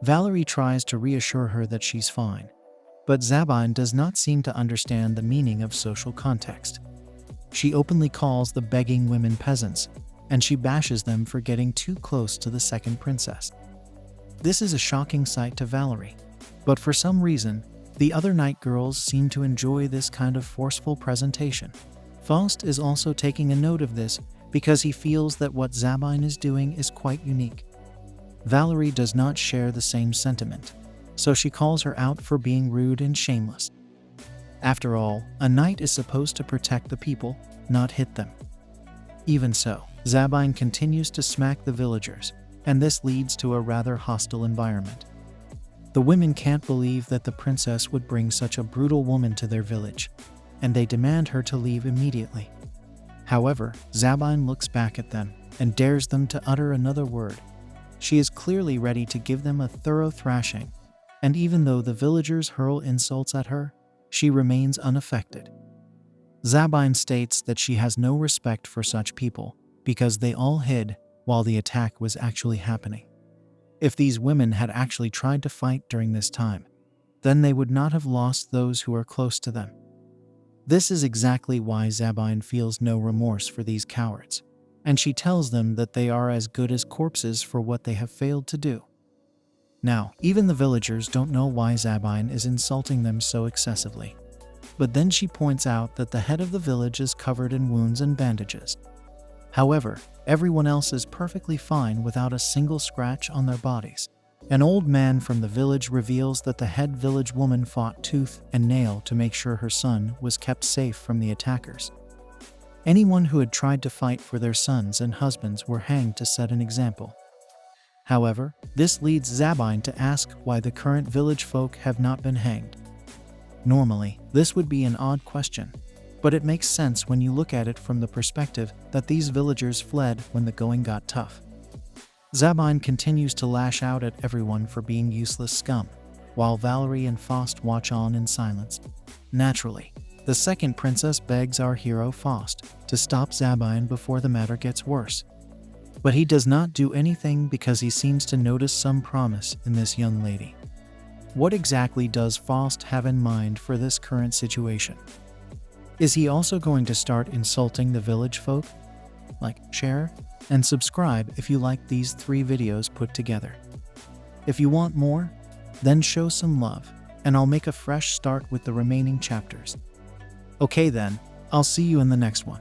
Valerie tries to reassure her that she's fine, but Zabine does not seem to understand the meaning of social context. She openly calls the begging women peasants, and she bashes them for getting too close to the second princess. This is a shocking sight to Valerie, but for some reason, the other knight girls seem to enjoy this kind of forceful presentation. Faust is also taking a note of this because he feels that what Zabine is doing is quite unique. Valerie does not share the same sentiment, so she calls her out for being rude and shameless. After all, a knight is supposed to protect the people, not hit them. Even so, Zabine continues to smack the villagers, and this leads to a rather hostile environment. The women can't believe that the princess would bring such a brutal woman to their village, and they demand her to leave immediately. However, Zabine looks back at them and dares them to utter another word. She is clearly ready to give them a thorough thrashing, and even though the villagers hurl insults at her, she remains unaffected. Zabine states that she has no respect for such people because they all hid while the attack was actually happening. If these women had actually tried to fight during this time, then they would not have lost those who are close to them. This is exactly why Zabine feels no remorse for these cowards, and she tells them that they are as good as corpses for what they have failed to do. Now, even the villagers don't know why Zabine is insulting them so excessively. But then she points out that the head of the village is covered in wounds and bandages. However, everyone else is perfectly fine without a single scratch on their bodies. An old man from the village reveals that the head village woman fought tooth and nail to make sure her son was kept safe from the attackers. Anyone who had tried to fight for their sons and husbands were hanged to set an example. However, this leads Zabine to ask why the current village folk have not been hanged. Normally, this would be an odd question, but it makes sense when you look at it from the perspective that these villagers fled when the going got tough. Zabine continues to lash out at everyone for being useless scum, while Valerie and Faust watch on in silence. Naturally, the second princess begs our hero Faust to stop Zabine before the matter gets worse. But he does not do anything because he seems to notice some promise in this young lady. What exactly does Faust have in mind for this current situation? Is he also going to start insulting the village folk? Like, share, and subscribe if you like these 3 videos put together. If you want more, then show some love, and I'll make a fresh start with the remaining chapters. Okay then, I'll see you in the next one.